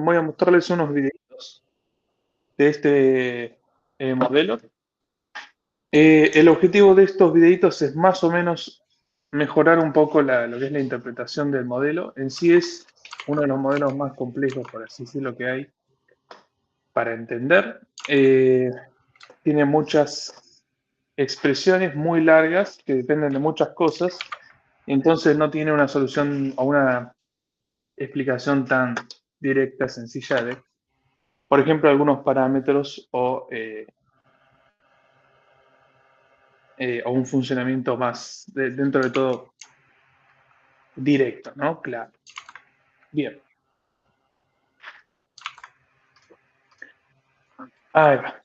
Voy a mostrarles unos videitos de este modelo. El objetivo de estos videitos es más o menos mejorar un poco lo que es la interpretación del modelo. En sí es uno de los modelos más complejos, por así decirlo, que hay para entender. Tiene muchas expresiones muy largas que dependen de muchas cosas, entonces no tiene una solución o una explicación tan directa, sencilla de, por ejemplo, algunos parámetros o un funcionamiento más, dentro de todo, directo, ¿no? Claro. Bien. Ahí va.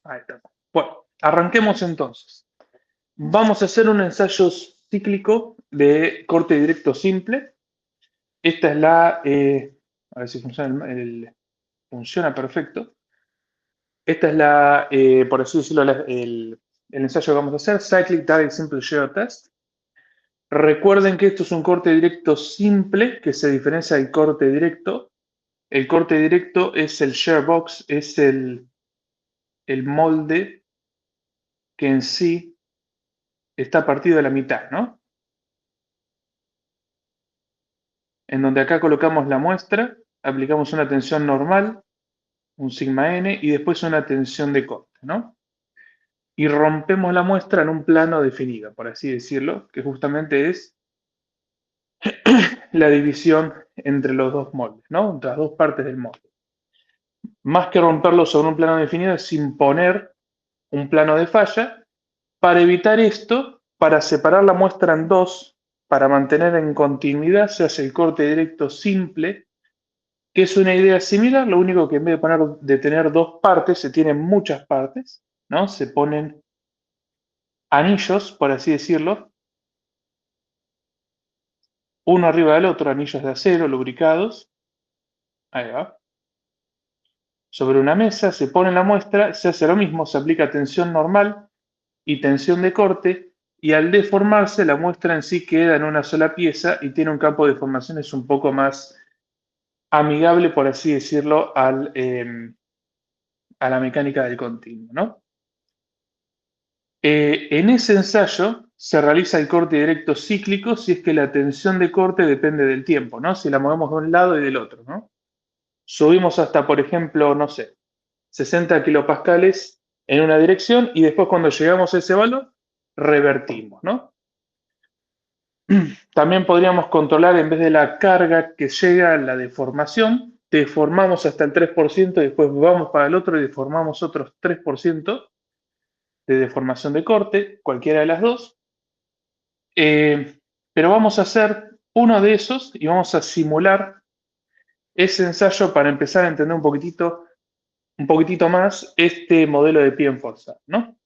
Ahí está. Bueno, arranquemos entonces. Vamos a hacer un ensayo cíclico de corte directo simple. Esta es a ver si funciona, funciona perfecto. Esta es por así decirlo, el ensayo que vamos a hacer, Cyclic Direct Simple Shear Test. Recuerden que esto es un corte directo simple que se diferencia del corte directo. El corte directo es el shear box, es el molde que en sí está partido a la mitad, ¿no? En donde acá colocamos la muestra, aplicamos una tensión normal, un sigma n, y después una tensión de corte, ¿no? Y rompemos la muestra en un plano definido, por así decirlo, que justamente es la división entre los dos moldes, ¿no? Entre las dos partes del molde. Más que romperlo sobre un plano definido, es imponer un plano de falla. Para evitar esto, para separar la muestra en dos, para mantener en continuidad, se hace el corte directo simple, que es una idea similar, lo único que en vez de tener dos partes, se tienen muchas partes, ¿no? Se ponen anillos, por así decirlo, uno arriba del otro, anillos de acero lubricados, ahí va, sobre una mesa, se pone la muestra, se hace lo mismo, se aplica tensión normal y tensión de corte, y al deformarse la muestra en sí queda en una sola pieza y tiene un campo de deformaciones un poco más amigable, por así decirlo, a la mecánica del continuo, ¿no? En ese ensayo se realiza el corte directo cíclico si es que la tensión de corte depende del tiempo, ¿no? Si la movemos de un lado y del otro, ¿no? Subimos hasta, por ejemplo, no sé, 60 kilopascales en una dirección y después cuando llegamos a ese valor, revertimos, ¿no? También podríamos controlar, en vez de la carga que llega a la deformación, deformamos hasta el 3% y después vamos para el otro y deformamos otros 3% de deformación de corte, cualquiera de las dos. Pero vamos a hacer uno de esos y vamos a simular ese ensayo para empezar a entender un poquitito más este modelo de pie en fuerza, ¿no?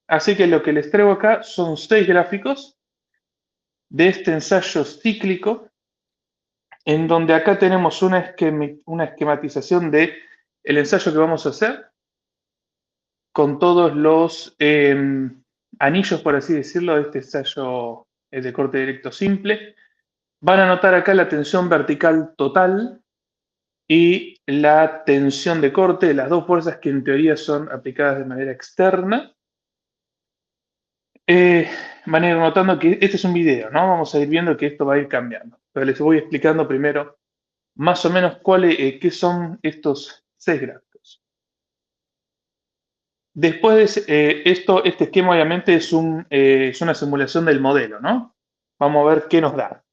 Así que lo que les traigo acá son 6 gráficos de este ensayo cíclico, en donde acá tenemos una esquematización de el ensayo que vamos a hacer, con todos los anillos, por así decirlo, de este ensayo de corte directo simple. Van a notar acá la tensión vertical total y la tensión de corte, las dos fuerzas que en teoría son aplicadas de manera externa. Van a ir notando que este es un video, ¿no? Vamos a ir viendo que esto va a ir cambiando. Pero les voy explicando primero más o menos qué son estos 6 gráficos. Después de este esquema obviamente es una simulación del modelo, ¿no? Vamos a ver qué nos da.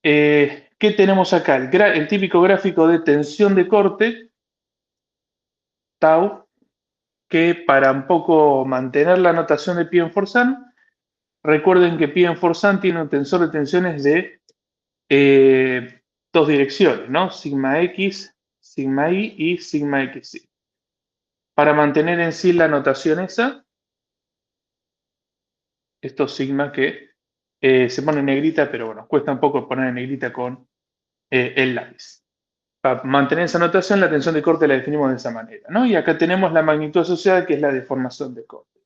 ¿Qué tenemos acá? El típico gráfico de tensión de corte, tau, que para un poco mantener la notación de Pie-en-Forzan, recuerden que Pie-en-Forzan tiene un tensor de tensiones de dos direcciones, ¿no? Sigma X, sigma Y y sigma XY. Para mantener en sí la notación esa, estos sigmas que se ponen en negrita, pero bueno, cuesta un poco poner en negrita con el lápiz. Para mantener esa notación, la tensión de corte la definimos de esa manera, ¿no? Y acá tenemos la magnitud asociada, que es la deformación de corte.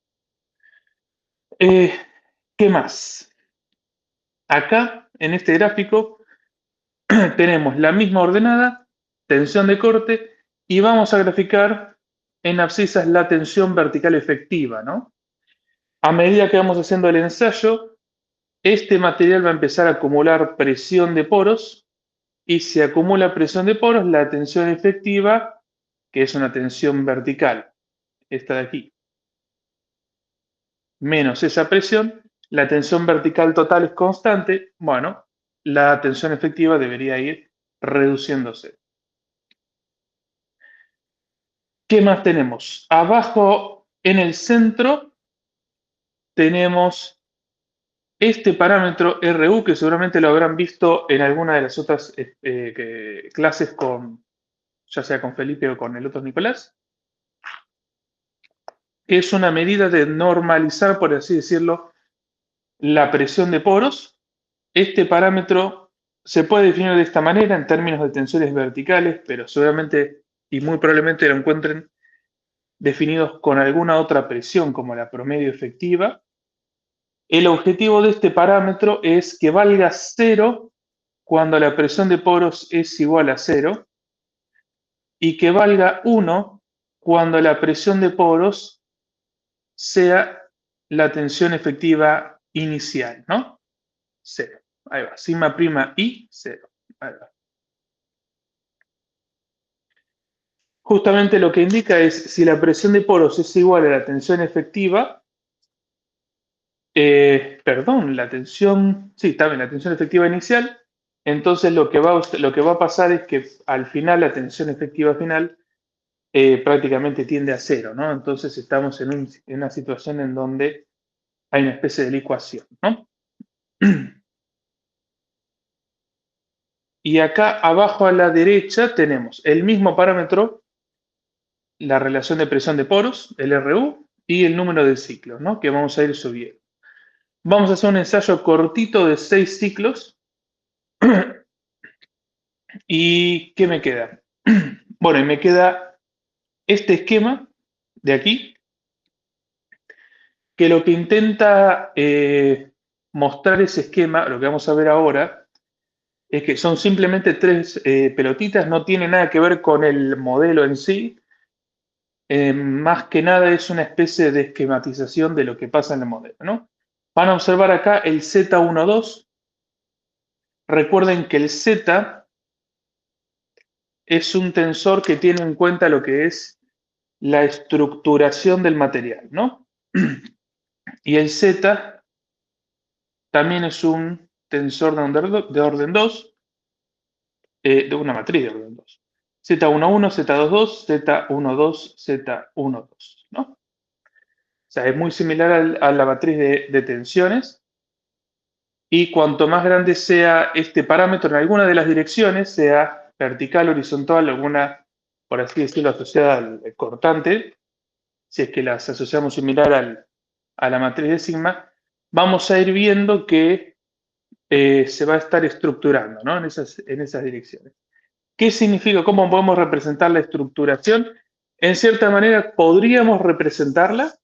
¿Qué más? Acá en este gráfico tenemos la misma ordenada, tensión de corte, y vamos a graficar en abscisas la tensión vertical efectiva, ¿no? A medida que vamos haciendo el ensayo, este material va a empezar a acumular presión de poros, y si acumula presión de poros, la tensión efectiva, que es una tensión vertical, esta de aquí, menos esa presión, la tensión vertical total es constante, bueno, la tensión efectiva debería ir reduciéndose. ¿Qué más tenemos? Abajo en el centro tenemos este parámetro RU, que seguramente lo habrán visto en alguna de las otras clases con, ya sea con Felipe o con el otro Nicolás, que es una medida de normalizar, por así decirlo, la presión de poros. Este parámetro se puede definir de esta manera en términos de tensiones verticales, pero seguramente y muy probablemente lo encuentren definidos con alguna otra presión, como la promedio efectiva. El objetivo de este parámetro es que valga 0 cuando la presión de poros es igual a 0 y que valga 1 cuando la presión de poros sea la tensión efectiva inicial, ¿no? 0. Ahí va, sigma prima I, 0. Ahí va. Justamente lo que indica es si la presión de poros es igual a la tensión efectiva, perdón, la tensión, sí, está bien, la tensión efectiva inicial, entonces lo que va a pasar es que al final la tensión efectiva final prácticamente tiende a 0, ¿no? Entonces estamos en una situación en donde hay una especie de licuación, ¿no? Y acá abajo a la derecha tenemos el mismo parámetro, la relación de presión de poros, el RU, y el número de ciclos, ¿no? Que vamos a ir subiendo. Vamos a hacer un ensayo cortito de 6 ciclos. ¿Y qué me queda? Bueno, y me queda este esquema de aquí, que lo que intenta mostrar ese esquema, lo que vamos a ver ahora, es que son simplemente 3 pelotitas, no tiene nada que ver con el modelo en sí, más que nada es una especie de esquematización de lo que pasa en el modelo, ¿no? Van a observar acá el Z12. Recuerden que el Z es un tensor que tiene en cuenta lo que es la estructuración del material, ¿no? Y el Z también es un tensor de orden 2, de una matriz de orden 2. Z11, Z22, Z12, Z12, ¿no? O sea, es muy similar a la matriz de tensiones. Y cuanto más grande sea este parámetro en alguna de las direcciones, sea vertical, horizontal, alguna, por así decirlo, asociada al cortante, si es que las asociamos similar a la matriz de sigma, vamos a ir viendo que se va a estar estructurando, ¿no? En esas direcciones. ¿Qué significa? ¿Cómo podemos representar la estructuración? En cierta manera, podríamos representarla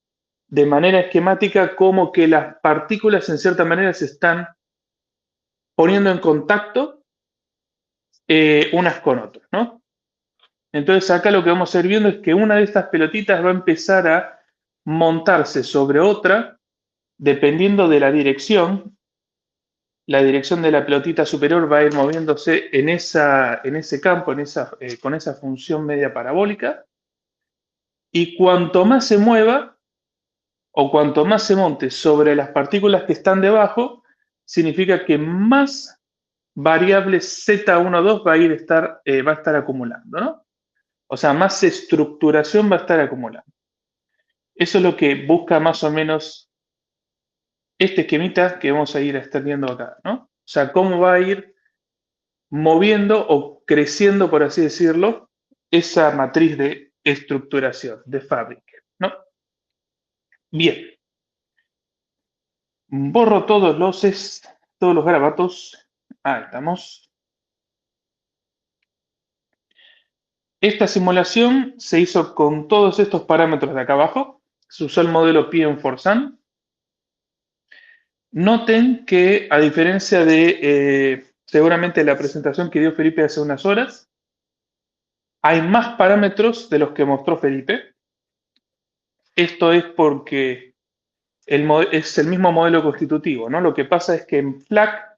de manera esquemática como que las partículas en cierta manera se están poniendo en contacto unas con otras, ¿no? Entonces acá lo que vamos a ir viendo es que una de estas pelotitas va a empezar a montarse sobre otra dependiendo de la dirección. La dirección de la pelotita superior va a ir moviéndose en ese campo, con esa función media parabólica. Y cuanto más se mueva o cuanto más se monte sobre las partículas que están debajo, significa que más variable Z12 va a estar acumulando, ¿no? O sea, más estructuración va a estar acumulando. Eso es lo que busca más o menos este esquemita que vamos a ir viendo acá, ¿no? O sea, cómo va a ir moviendo o creciendo, por así decirlo, esa matriz de estructuración, de Fabric, ¿no? Bien, borro todos los garabatos. Ahí estamos. Esta simulación se hizo con todos estos parámetros de acá abajo. Se usó el modelo PM4Sun. Noten que, a diferencia de seguramente la presentación que dio Felipe hace unas horas, hay más parámetros de los que mostró Felipe. Esto es porque es el mismo modelo constitutivo, ¿no? Lo que pasa es que en FLAC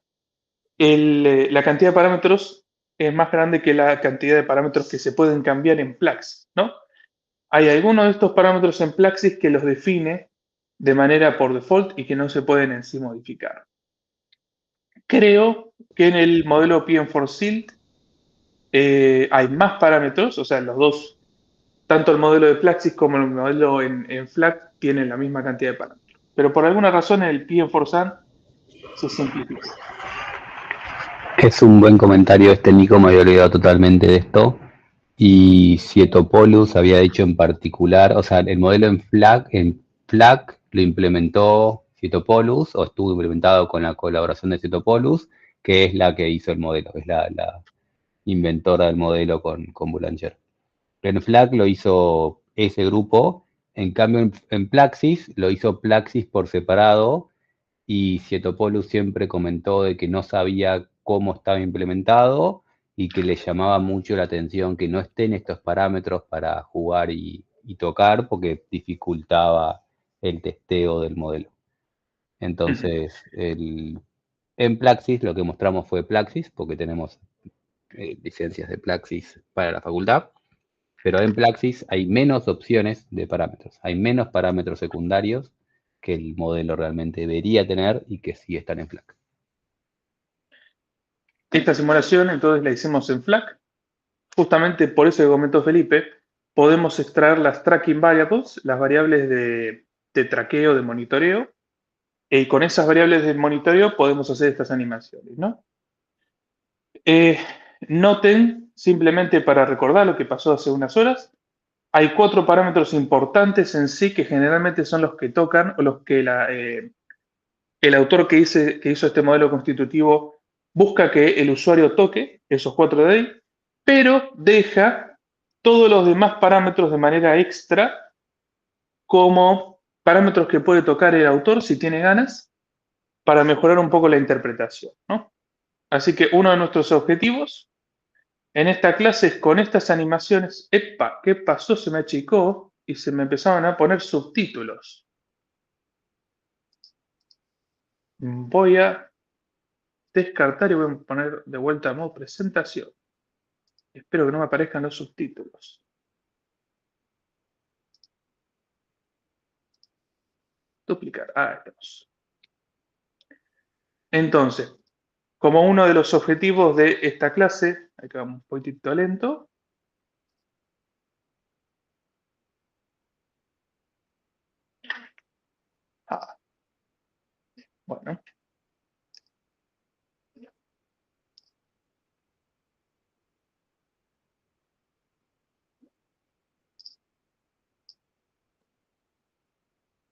la cantidad de parámetros es más grande que la cantidad de parámetros que se pueden cambiar en Plaxis, ¿no? Hay algunos de estos parámetros en Plaxis que los define de manera por default y que no se pueden en sí modificar. Creo que en el modelo PM4Silt hay más parámetros, o sea, los dos, tanto el modelo de Plaxis como el modelo en FLAC tienen la misma cantidad de parámetros. Pero por alguna razón en el PM4Sun se simplifica. Es un buen comentario este, Nico, me había olvidado totalmente de esto. Y Sietopoulos había dicho en particular, o sea, el modelo en FLAC lo implementó Sietopoulos, o estuvo implementado con la colaboración de Sietopoulos, que es la que hizo el modelo, es la inventora del modelo con Boulanger. En FLAC lo hizo ese grupo, en cambio en Plaxis lo hizo Plaxis por separado, y Sietopoulos siempre comentó de que no sabía cómo estaba implementado y que le llamaba mucho la atención que no estén estos parámetros para jugar y tocar porque dificultaba el testeo del modelo. Entonces, en Plaxis lo que mostramos fue Plaxis, porque tenemos licencias de Plaxis para la facultad, pero en Plaxis hay menos opciones de parámetros, hay menos parámetros secundarios que el modelo realmente debería tener y que sí están en FLAC. Esta simulación entonces la hicimos en FLAC. Justamente por eso que comentó Felipe, podemos extraer las tracking variables, las variables de traqueo, de monitoreo, y con esas variables de monitoreo podemos hacer estas animaciones, ¿no? Noten, simplemente para recordar lo que pasó hace unas horas, hay 4 parámetros importantes en sí que generalmente son los que tocan o los que el autor que hizo este modelo constitutivo busca que el usuario toque, esos 4 de ahí, pero deja todos los demás parámetros de manera extra como parámetros que puede tocar el autor si tiene ganas para mejorar un poco la interpretación, ¿no? Así que uno de nuestros objetivos en esta clase es con estas animaciones. ¡Epa! ¿Qué pasó? Se me achicó y se me empezaron a poner subtítulos. Voy a descartar y voy a poner de vuelta a modo presentación. Espero que no me aparezcan los subtítulos. Duplicar. Ah, estamos. Entonces, como uno de los objetivos de esta clase, acá vamos un poquitito lento. Ah, bueno.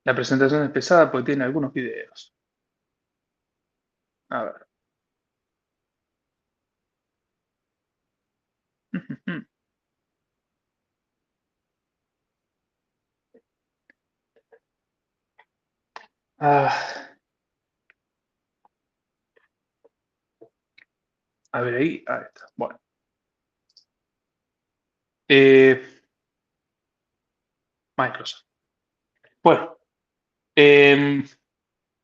La presentación es pesada porque tiene algunos videos. A ver. Ah, a ver ahí. Ahí está. Bueno. Eh, Microsoft. Bueno.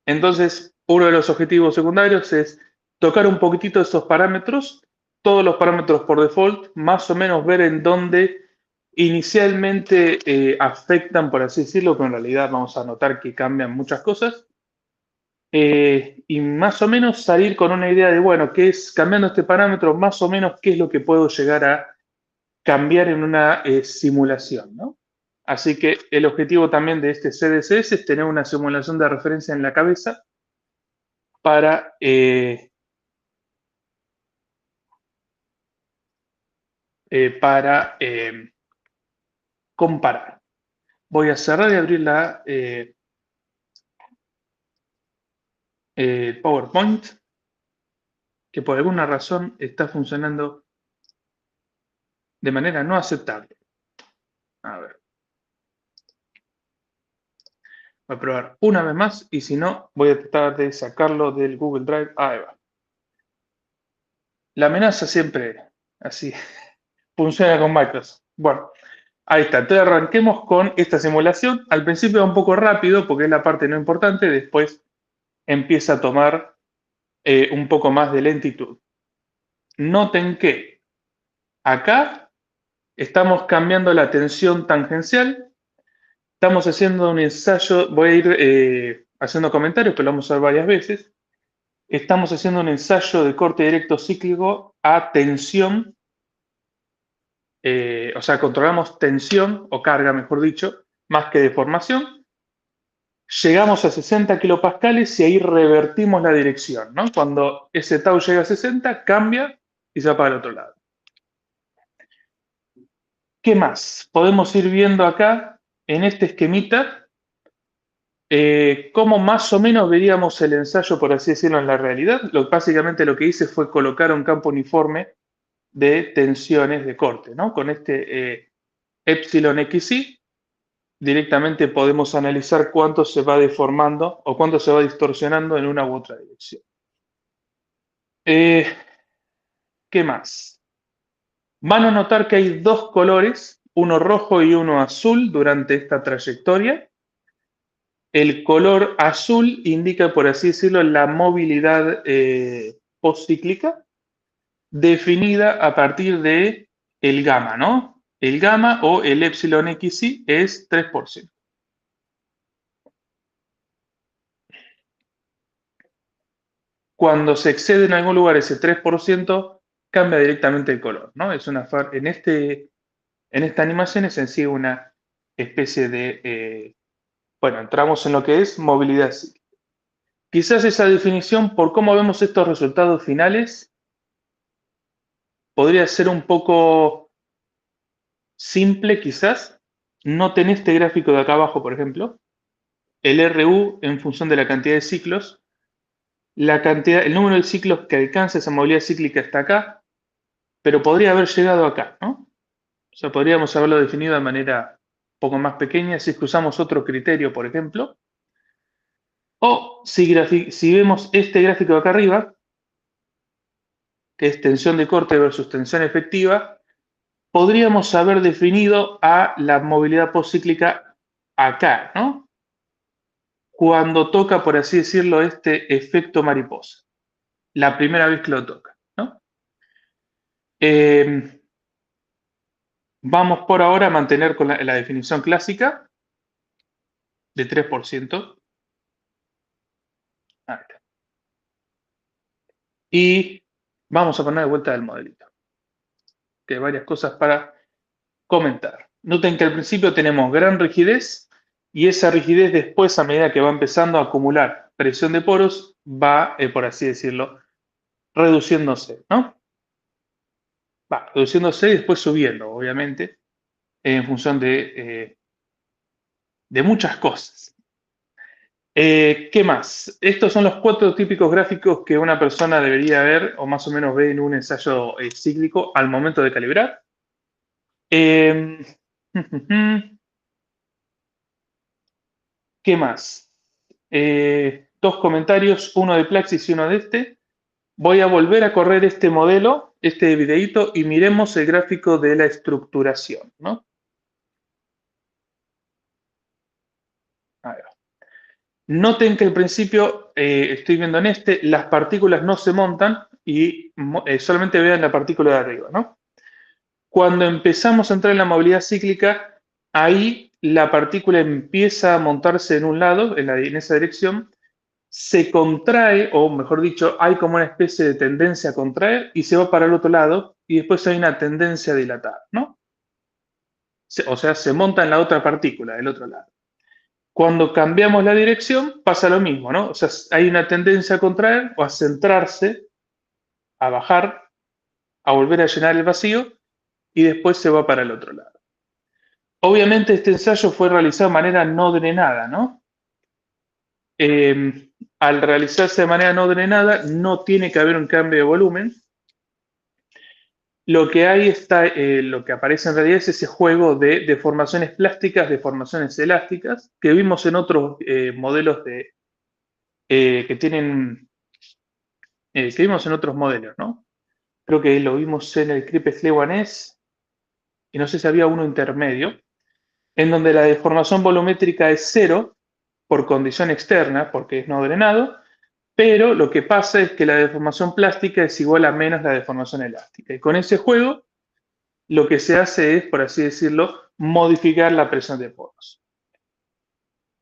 Entonces, uno de los objetivos secundarios es tocar un poquitito estos parámetros, todos los parámetros por default, más o menos ver en dónde inicialmente afectan, por así decirlo, pero en realidad vamos a notar que cambian muchas cosas. Y más o menos salir con una idea de, bueno, qué es, cambiando este parámetro, más o menos qué es lo que puedo llegar a cambiar en una simulación, ¿no? Así que el objetivo también de este CDCS es tener una simulación de referencia en la cabeza para comparar. Voy a cerrar y abrir PowerPoint, que por alguna razón está funcionando de manera no aceptable. A ver. Voy a probar una vez más y si no, voy a tratar de sacarlo del Google Drive. Ahí va. La amenaza siempre así funciona con Microsoft. Bueno, ahí está. Entonces arranquemos con esta simulación. Al principio va un poco rápido porque es la parte no importante, después empieza a tomar un poco más de lentitud. Noten que acá estamos cambiando la tensión tangencial. Estamos haciendo un ensayo, voy a ir haciendo comentarios, que lo vamos a ver varias veces. Estamos haciendo un ensayo de corte directo cíclico a tensión, o sea, controlamos tensión o carga, mejor dicho, más que deformación. Llegamos a 60 kilopascales y ahí revertimos la dirección, ¿no? Cuando ese tau llega a 60, cambia y se va para el otro lado. ¿Qué más? Podemos ir viendo acá, en este esquemita, cómo más o menos veríamos el ensayo, por así decirlo, en la realidad. Básicamente lo que hice fue colocar un campo uniforme de tensiones de corte, ¿no? Con este epsilon xi, directamente podemos analizar cuánto se va deformando o cuánto se va distorsionando en una u otra dirección. ¿Qué más? Van a notar que hay dos colores, uno rojo y uno azul durante esta trayectoria. El color azul indica, por así decirlo, la movilidad postcíclica definida a partir de el gamma, ¿no? El gamma o el epsilon xi es 3%. Cuando se excede en algún lugar ese 3%, cambia directamente el color, ¿no? Es en esta animación es en sí una especie de, bueno, entramos en lo que es movilidad cíclica. Quizás esa definición, por cómo vemos estos resultados finales, podría ser un poco simple, quizás. Noten este gráfico de acá abajo, por ejemplo, el RU en función de la cantidad de ciclos, el número de ciclos que alcanza esa movilidad cíclica está acá, pero podría haber llegado acá, ¿no? O sea, podríamos haberlo definido de manera un poco más pequeña si es que usamos otro criterio, por ejemplo. O si vemos este gráfico de acá arriba, que es tensión de corte versus tensión efectiva, podríamos haber definido a la movilidad postcíclica acá, ¿no? Cuando toca, por así decirlo, este efecto mariposa. La primera vez que lo toca, ¿no? Vamos por ahora a mantener con la definición clásica de 3%. Ahí está. Y vamos a poner de vuelta el modelito, que hay varias cosas para comentar. Noten que al principio tenemos gran rigidez y esa rigidez después, a medida que va empezando a acumular presión de poros, va, por así decirlo, reduciéndose, ¿no? Va reduciéndose y después subiendo, obviamente, en función de muchas cosas. ¿Qué más? Estos son los 4 típicos gráficos que una persona debería ver o más o menos ve en un ensayo cíclico al momento de calibrar. ¿Qué más? 2 comentarios, uno de Plaxis y uno de este. Voy a volver a correr este modelo, este videíto, y miremos el gráfico de la estructuración, ¿no? A ver. Noten que al principio, estoy viendo en este, las partículas no se montan y solamente vean la partícula de arriba, ¿no? Cuando empezamos a entrar en la movilidad cíclica, ahí la partícula empieza a montarse en un lado, en esa dirección, se contrae, o mejor dicho, hay como una especie de tendencia a contraer y se va para el otro lado y después hay una tendencia a dilatar, ¿no? O sea, se monta en la otra partícula, del otro lado. Cuando cambiamos la dirección, pasa lo mismo, ¿no? O sea, hay una tendencia a contraer o a centrarse, a bajar, a volver a llenar el vacío y después se va para el otro lado. Obviamente este ensayo fue realizado de manera no drenada, ¿no? Al realizarse de manera no drenada, no tiene que haber un cambio de volumen. lo que hay está, lo que aparece en realidad es ese juego de deformaciones plásticas, deformaciones elásticas, que vimos en otros modelos que tienen, que vimos en otros modelos, ¿no? Creo que lo vimos en el Cripes-Lewanés, y no sé si había uno intermedio, en donde la deformación volumétrica es cero por condición externa, porque es no drenado, pero lo que pasa es que la deformación plástica es igual a menos la deformación elástica. Y con ese juego, lo que se hace es, por así decirlo, modificar la presión de poros.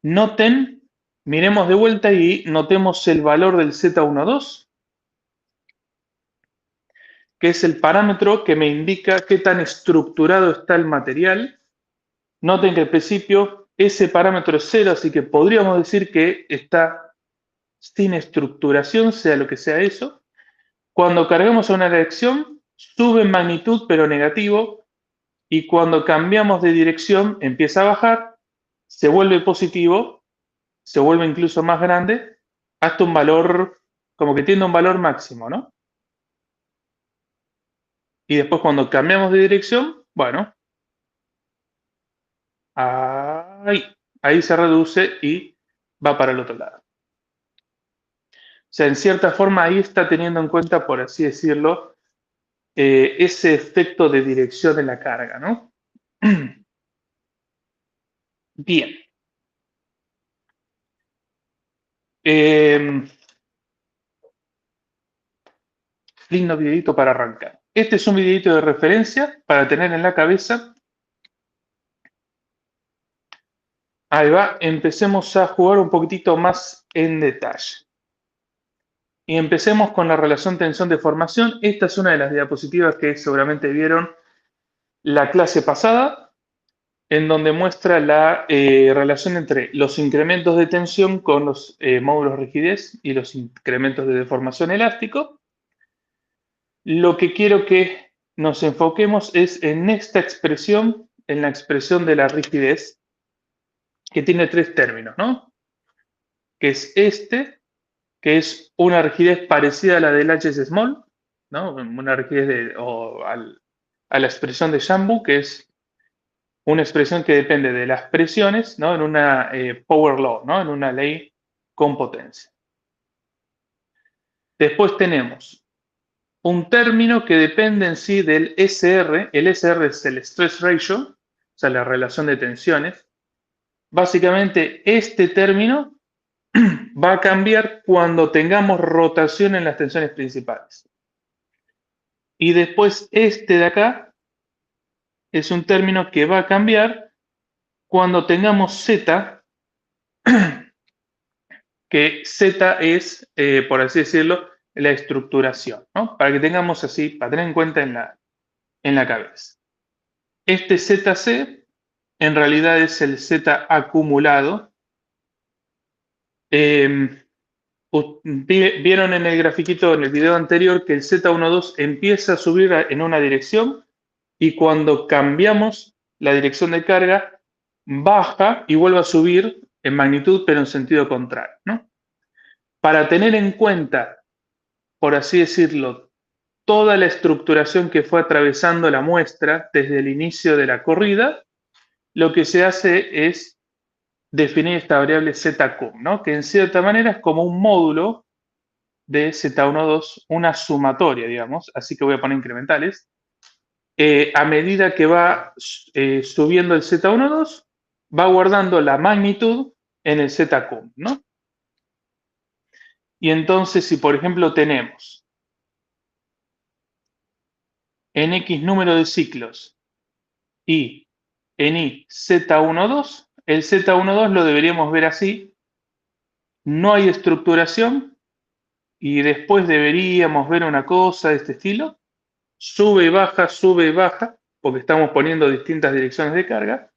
Noten, miremos de vuelta y notemos el valor del Z12, que es el parámetro que me indica qué tan estructurado está el material. Noten que al principio ese parámetro es cero, así que podríamos decir que está sin estructuración, sea lo que sea eso. Cuando cargamos a una dirección, sube en magnitud pero negativo, y cuando cambiamos de dirección empieza a bajar, se vuelve positivo, se vuelve incluso más grande, hasta un valor, como que tiene un valor máximo, ¿no? Y después cuando cambiamos de dirección, bueno, ahí, ahí se reduce y va para el otro lado. O sea, en cierta forma ahí está teniendo en cuenta, por así decirlo, ese efecto de dirección de la carga, ¿no? Bien. Eh, Lindo videito para arrancar. Este es un videito de referencia para tener en la cabeza. Ahí va, empecemos a jugar un poquitito más en detalle. Y empecemos con la relación tensión-deformación. Esta es una de las diapositivas que seguramente vieron la clase pasada, en donde muestra la relación entre los incrementos de tensión con los módulos de rigidez y los incrementos de deformación elástico. Lo que quiero que nos enfoquemos es en esta expresión, en la expresión de la rigidez, que tiene tres términos, ¿no? Que es este, que es una rigidez parecida a la del HS small, ¿no? Una rigidez a la expresión de Jambu, que es una expresión que depende de las presiones, ¿no? En una power law, ¿no? En una ley con potencia. Después tenemos un término que depende en sí del SR. El SR es el stress ratio, o sea, la relación de tensiones. Básicamente, este término va a cambiar cuando tengamos rotación en las tensiones principales. Y después este de acá es un término que va a cambiar cuando tengamos Z, que Z es, por así decirlo, la estructuración, ¿no? Para que tengamos así, para tener en cuenta en la cabeza. Este ZC en realidad es el Z acumulado. Vieron en el grafiquito, en el video anterior, que el Z12 empieza a subir en una dirección y cuando cambiamos la dirección de carga, baja y vuelve a subir en magnitud, pero en sentido contrario, ¿no? Para tener en cuenta, por así decirlo, toda la estructuración que fue atravesando la muestra desde el inicio de la corrida, lo que se hace es definir esta variable ZCUM, ¿no? Que en cierta manera es como un módulo de Z12, una sumatoria, digamos, así que voy a poner incrementales. A medida que va subiendo el Z12, va guardando la magnitud en el ZCUM, ¿no? Y entonces, si por ejemplo tenemos en X número de ciclos y en Y Z12, el Z12 lo deberíamos ver así. No hay estructuración y después deberíamos ver una cosa de este estilo. Sube y baja, porque estamos poniendo distintas direcciones de carga.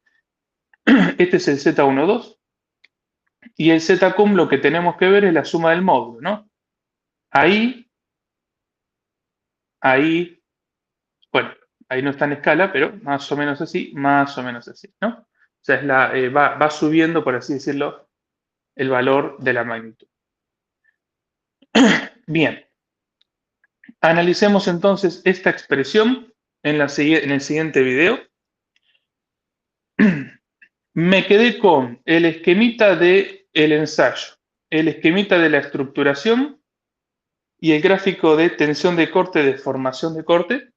Este es el Z12. Y el ZCUM lo que tenemos que ver es la suma del módulo, ¿no? Ahí, bueno, ahí no está en escala, pero más o menos así, ¿no? O sea, va subiendo, por así decirlo, el valor de la magnitud. Bien, analicemos entonces esta expresión en el siguiente video, me quedé con el esquemita del ensayo, el esquemita de la estructuración y el gráfico de tensión de corte, de formación de corte,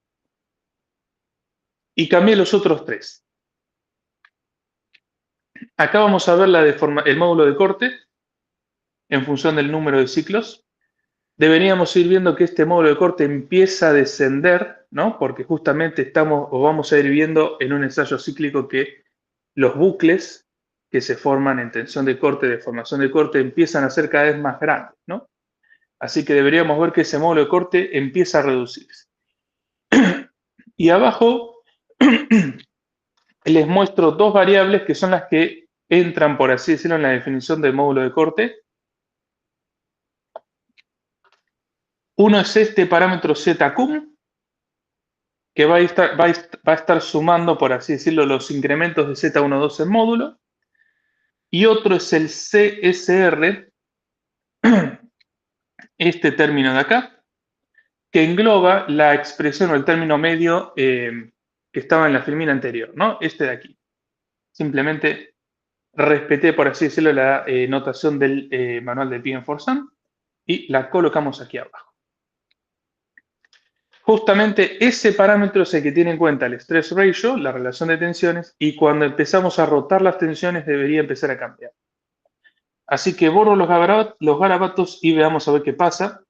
y cambié los otros tres. Acá vamos a ver el módulo de corte en función del número de ciclos. Deberíamos ir viendo que este módulo de corte empieza a descender, ¿no? Porque justamente vamos a ir viendo en un ensayo cíclico que los bucles que se forman en tensión de corte, de formación de corte, empiezan a ser cada vez más grandes, ¿no? Así que deberíamos ver que ese módulo de corte empieza a reducirse. Y abajo les muestro dos variables que son las que entran, por así decirlo, en la definición del módulo de corte. Uno es este parámetro ZCUM, que va a estar sumando, por así decirlo, los incrementos de Z12 en módulo. Y otro es el CSR, este término de acá, que engloba la expresión o el término medio que estaba en la filmina anterior, ¿no? Este de aquí. Simplemente respeté, por así decirlo, la notación del manual de PM4SAM y la colocamos aquí abajo. Justamente ese parámetro es el que tiene en cuenta el stress ratio, la relación de tensiones, y cuando empezamos a rotar las tensiones debería empezar a cambiar. Así que borro los garabatos y veamos a ver qué pasa.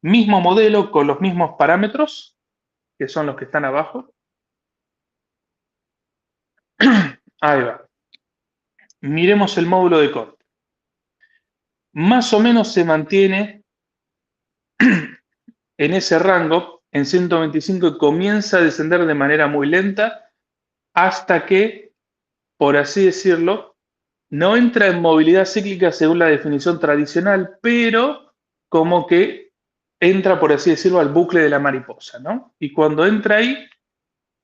Mismo modelo con los mismos parámetros, que son los que están abajo. Ahí va. Miremos el módulo de corte. Más o menos se mantiene en ese rango, en 125, y comienza a descender de manera muy lenta hasta que, por así decirlo, no entra en movilidad cíclica según la definición tradicional, pero como que entra, por así decirlo, al bucle de la mariposa, ¿no? Y cuando entra ahí,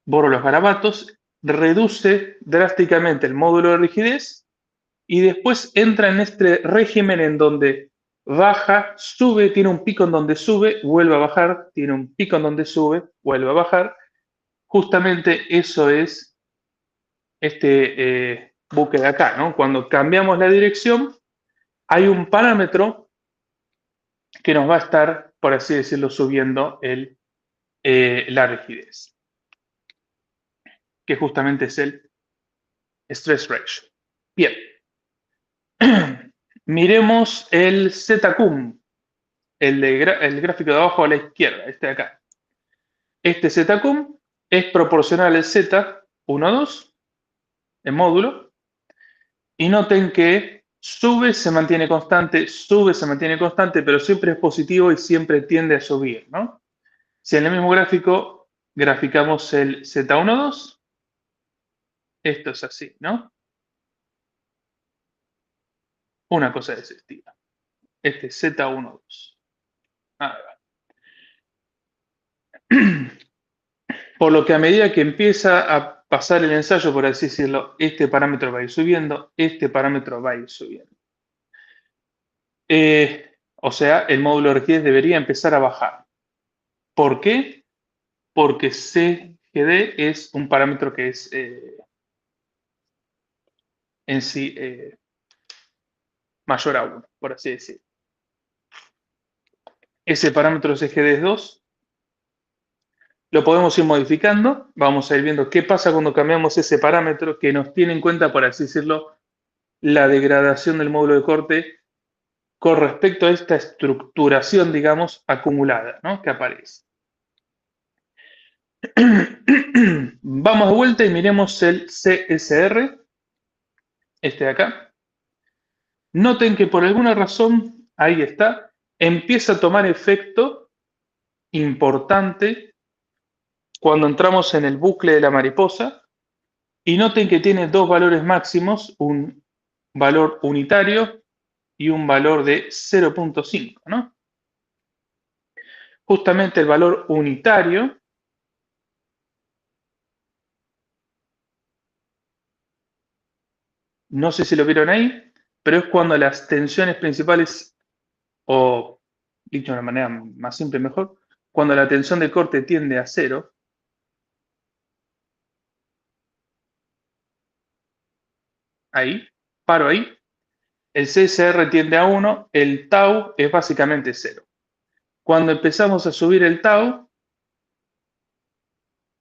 borro los garabatos, reduce drásticamente el módulo de rigidez y después entra en este régimen en donde baja, sube, tiene un pico en donde sube, vuelve a bajar, tiene un pico en donde sube, vuelve a bajar. Justamente eso es este buque de acá, ¿no? Cuando cambiamos la dirección, hay un parámetro que nos va a estar, por así decirlo, subiendo la rigidez, que justamente es el stress ratio. Bien. Miremos el ZCUM, el gráfico de abajo a la izquierda, este de acá. Este ZCUM es proporcional al Z12 en módulo, y noten que sube, se mantiene constante, pero siempre es positivo y siempre tiende a subir, ¿no? Si en el mismo gráfico graficamos el Z12, esto es así, ¿no? Una cosa de ese estilo. Este Z12. Ahí va. Por lo que a medida que empieza a pasar el ensayo, por así decirlo, este parámetro va a ir subiendo, este parámetro va a ir subiendo. O sea, el módulo de rigidez debería empezar a bajar. ¿Por qué? Porque CGD es un parámetro que es en sí mayor a 1, por así decirlo. Ese parámetro CGD es 2. Lo podemos ir modificando. Vamos a ir viendo qué pasa cuando cambiamos ese parámetro que nos tiene en cuenta, por así decirlo, la degradación del módulo de corte con respecto a esta estructuración, digamos, acumulada, ¿no? Que aparece. Vamos de vuelta y miremos el CSR, este de acá. Noten que por alguna razón, ahí está, empieza a tomar efecto importante cuando entramos en el bucle de la mariposa, y noten que tiene dos valores máximos, un valor unitario y un valor de 0.5, ¿no? Justamente el valor unitario no sé si lo vieron ahí, pero es cuando las tensiones principales, o dicho de una manera más simple mejor, cuando la tensión de corte tiende a cero, ahí, paro ahí, el CSR tiende a 1, el tau es básicamente 0. Cuando empezamos a subir el tau,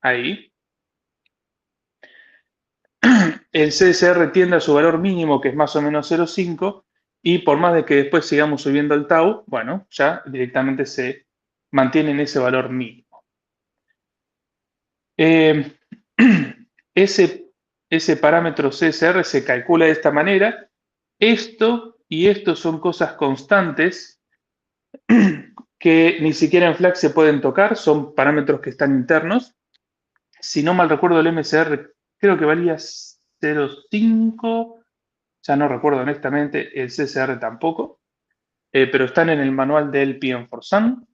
ahí, el CSR tiende a su valor mínimo, que es más o menos 0,5, y por más de que después sigamos subiendo el tau, bueno, ya directamente se mantiene en ese valor mínimo. Ese parámetro CSR se calcula de esta manera. Esto y esto son cosas constantes que ni siquiera en FLAC se pueden tocar, son parámetros que están internos. Si no mal recuerdo, el MCR creo que valía 0,5, ya no recuerdo honestamente, el CSR tampoco, pero están en el manual del PM4Sun.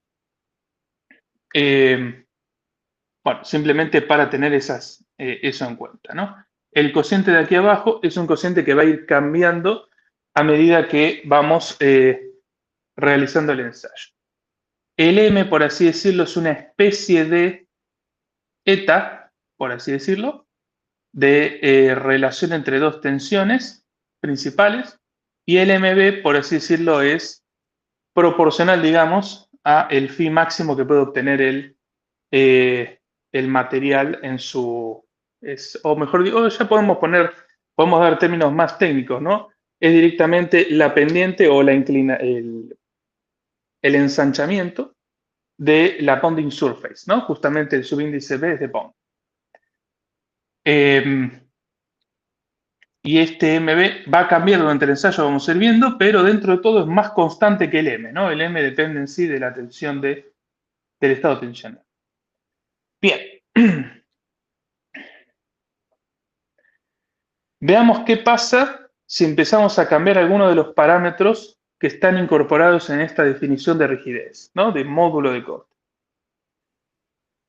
Bueno, simplemente para tener eso en cuenta, ¿no? El cociente de aquí abajo es un cociente que va a ir cambiando a medida que vamos realizando el ensayo. El M, por así decirlo, es una especie de eta, por así decirlo, de relación entre dos tensiones principales, y el MB, por así decirlo, es proporcional, digamos, a el phi máximo que puede obtener el material en su, o mejor digo, ya podemos dar términos más técnicos, ¿no? Es directamente la pendiente o el ensanchamiento de la bonding surface, ¿no? Justamente el subíndice B es de bond. Y este MB va a cambiar durante el ensayo, vamos a ir viendo, pero dentro de todo es más constante que el M, ¿no? El M depende en sí de la tensión del estado tensional. Bien. Veamos qué pasa si empezamos a cambiar algunos de los parámetros que están incorporados en esta definición de rigidez, ¿no? De módulo de corte.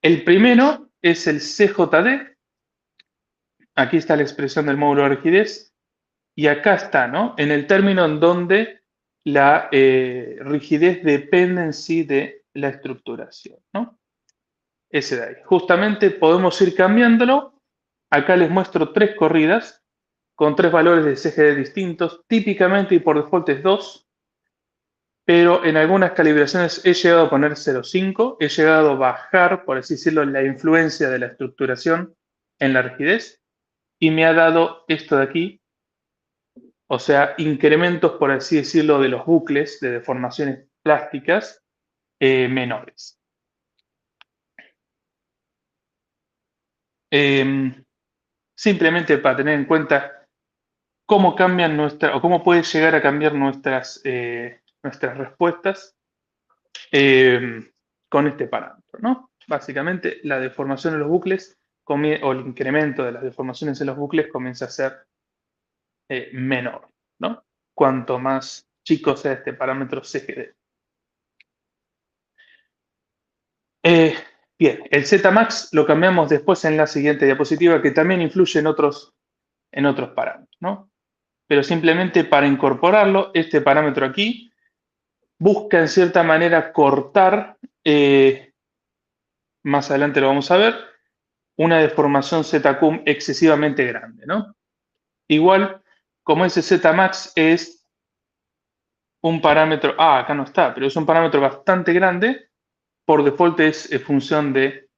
El primero es el CJD. Aquí está la expresión del módulo de rigidez. Y acá está, ¿no? En el término en donde la rigidez depende en sí de la estructuración, ¿no? Ese de ahí. Justamente podemos ir cambiándolo. Acá les muestro 3 corridas con 3 valores de CGD distintos. Típicamente y por default es 2, pero en algunas calibraciones he llegado a poner 0,5. He llegado a bajar, por así decirlo, la influencia de la estructuración en la rigidez y me ha dado esto de aquí, o sea, incrementos, por así decirlo, de los bucles de deformaciones plásticas menores. Simplemente para tener en cuenta cómo cambian o cómo puede llegar a cambiar nuestras respuestas con este parámetro, ¿no? Básicamente, la deformación de los bucles o el incremento de las deformaciones en los bucles comienza a ser menor, ¿no? Cuanto más chico sea este parámetro CGD. Bien, el Zmax lo cambiamos después en la siguiente diapositiva, que también influye en otros parámetros, ¿no? Pero simplemente para incorporarlo, este parámetro aquí busca en cierta manera cortar, más adelante lo vamos a ver, una deformación ZCUM excesivamente grande, ¿no? Igual, como ese Zmax es un parámetro, acá no está, pero es un parámetro bastante grande, por default es función de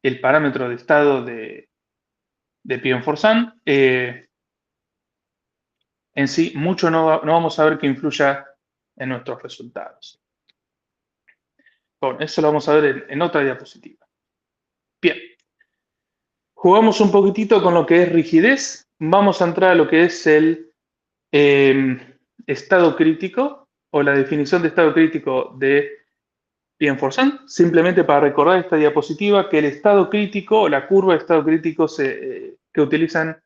el parámetro de estado de PM4Sun. En sí, mucho no vamos a ver que influya en nuestros resultados. Bueno, eso lo vamos a ver en otra diapositiva. Bien. Jugamos un poquitito con lo que es rigidez. Vamos a entrar a lo que es el estado crítico o la definición de estado crítico de PM4Sun. Simplemente para recordar esta diapositiva que el estado crítico o la curva de estado crítico que utilizan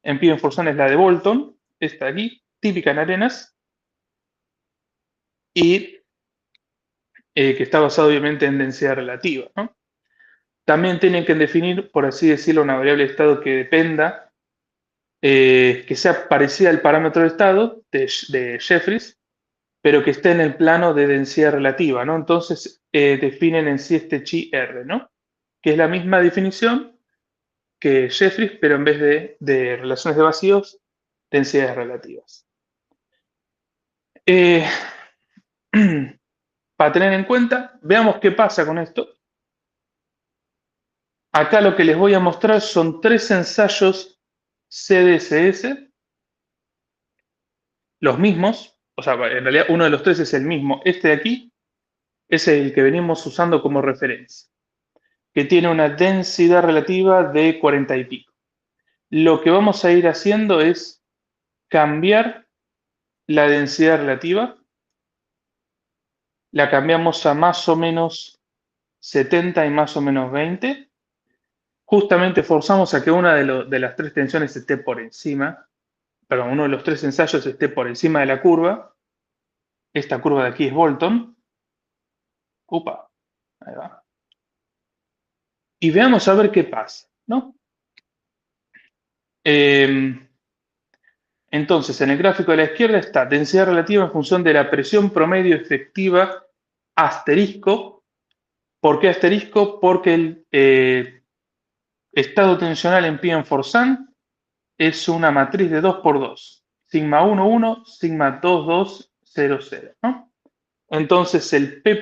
en PM4Sun es la de Bolton, esta de aquí, típica en arenas, y que está basado obviamente en densidad relativa, ¿no? También tienen que definir, por así decirlo, una variable de estado que dependa, que sea parecida al parámetro de estado de Jeffreys, pero que esté en el plano de densidad relativa, ¿no? Entonces definen en sí este chi R, ¿no? Que es la misma definición que Jeffreys, pero en vez de relaciones de vacíos, densidades relativas. Para tener en cuenta, veamos qué pasa con esto. Acá lo que les voy a mostrar son 3 ensayos CDSS, los mismos, o sea, en realidad uno de los 3 es el mismo. Este de aquí es el que venimos usando como referencia, que tiene una densidad relativa de 40 y pico. Lo que vamos a ir haciendo es cambiar la densidad relativa, la cambiamos a más o menos 70 y más o menos 20. Justamente forzamos a que una de las 3 tensiones esté por encima, perdón, uno de los 3 ensayos esté por encima de la curva. Esta curva de aquí es Bolton. Upa, ahí va. Y veamos a ver qué pasa, ¿no? Entonces, en el gráfico de la izquierda está densidad relativa en función de la presión promedio efectiva asterisco. ¿Por qué asterisco? Porque el estado tensional en P-Forsan es una matriz de 2×2. Sigma 1, 1, sigma 2, 2, 0, 0, ¿no? Entonces, el P',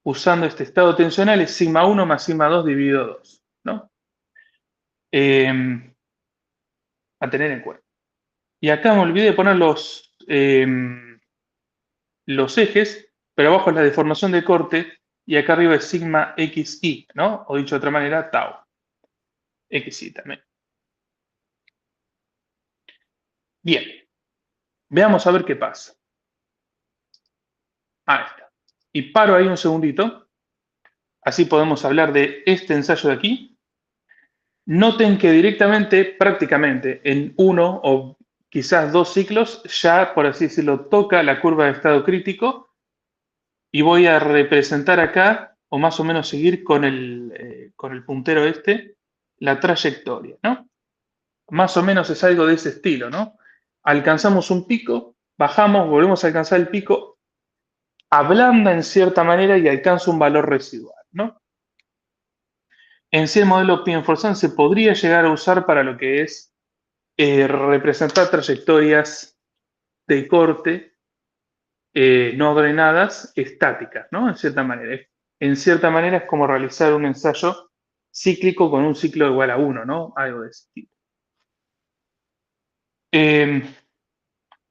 usando este estado tensional, es sigma 1 más sigma 2 dividido 2, ¿no? A tener en cuenta. Y acá me olvidé de poner los ejes, pero abajo es la deformación de corte y acá arriba es sigma xi, ¿no? O dicho de otra manera, tau. Xi también. Bien, veamos a ver qué pasa. Ahí está. Y paro ahí un segundito. Así podemos hablar de este ensayo de aquí. Noten que directamente, prácticamente, en uno o quizás 2 ciclos, ya, por así decirlo, toca la curva de estado crítico. Y voy a representar acá, o más o menos seguir con el puntero este, la trayectoria, ¿no? Más o menos es algo de ese estilo, ¿no? Alcanzamos un pico, bajamos, volvemos a alcanzar el pico, ablanda en cierta manera y alcanza un valor residual, ¿no? En sí el modelo P-Forsan se podría llegar a usar para lo que es representar trayectorias de corte no drenadas estáticas, ¿no? En cierta manera. En cierta manera es como realizar un ensayo cíclico con un ciclo igual a 1, ¿no? Algo de ese tipo.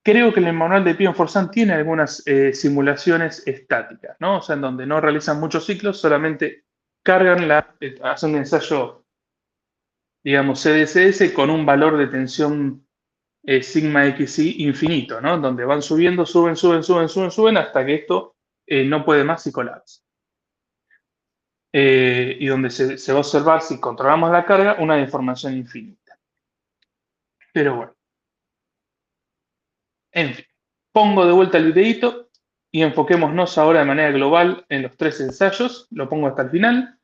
Creo que en el manual de P-Forsan tiene algunas simulaciones estáticas, ¿no? O sea, en donde no realizan muchos ciclos, solamente cargan hacen un ensayo, digamos, CDSS con un valor de tensión sigma xi infinito, ¿no? Donde van subiendo, suben, suben, suben, suben, suben, hasta que esto no puede más y colapsa. Y donde se va a observar, si controlamos la carga, una deformación infinita. Pero bueno, en fin, pongo de vuelta el videito y enfoquémonos ahora de manera global en los 3 ensayos. Lo pongo hasta el final.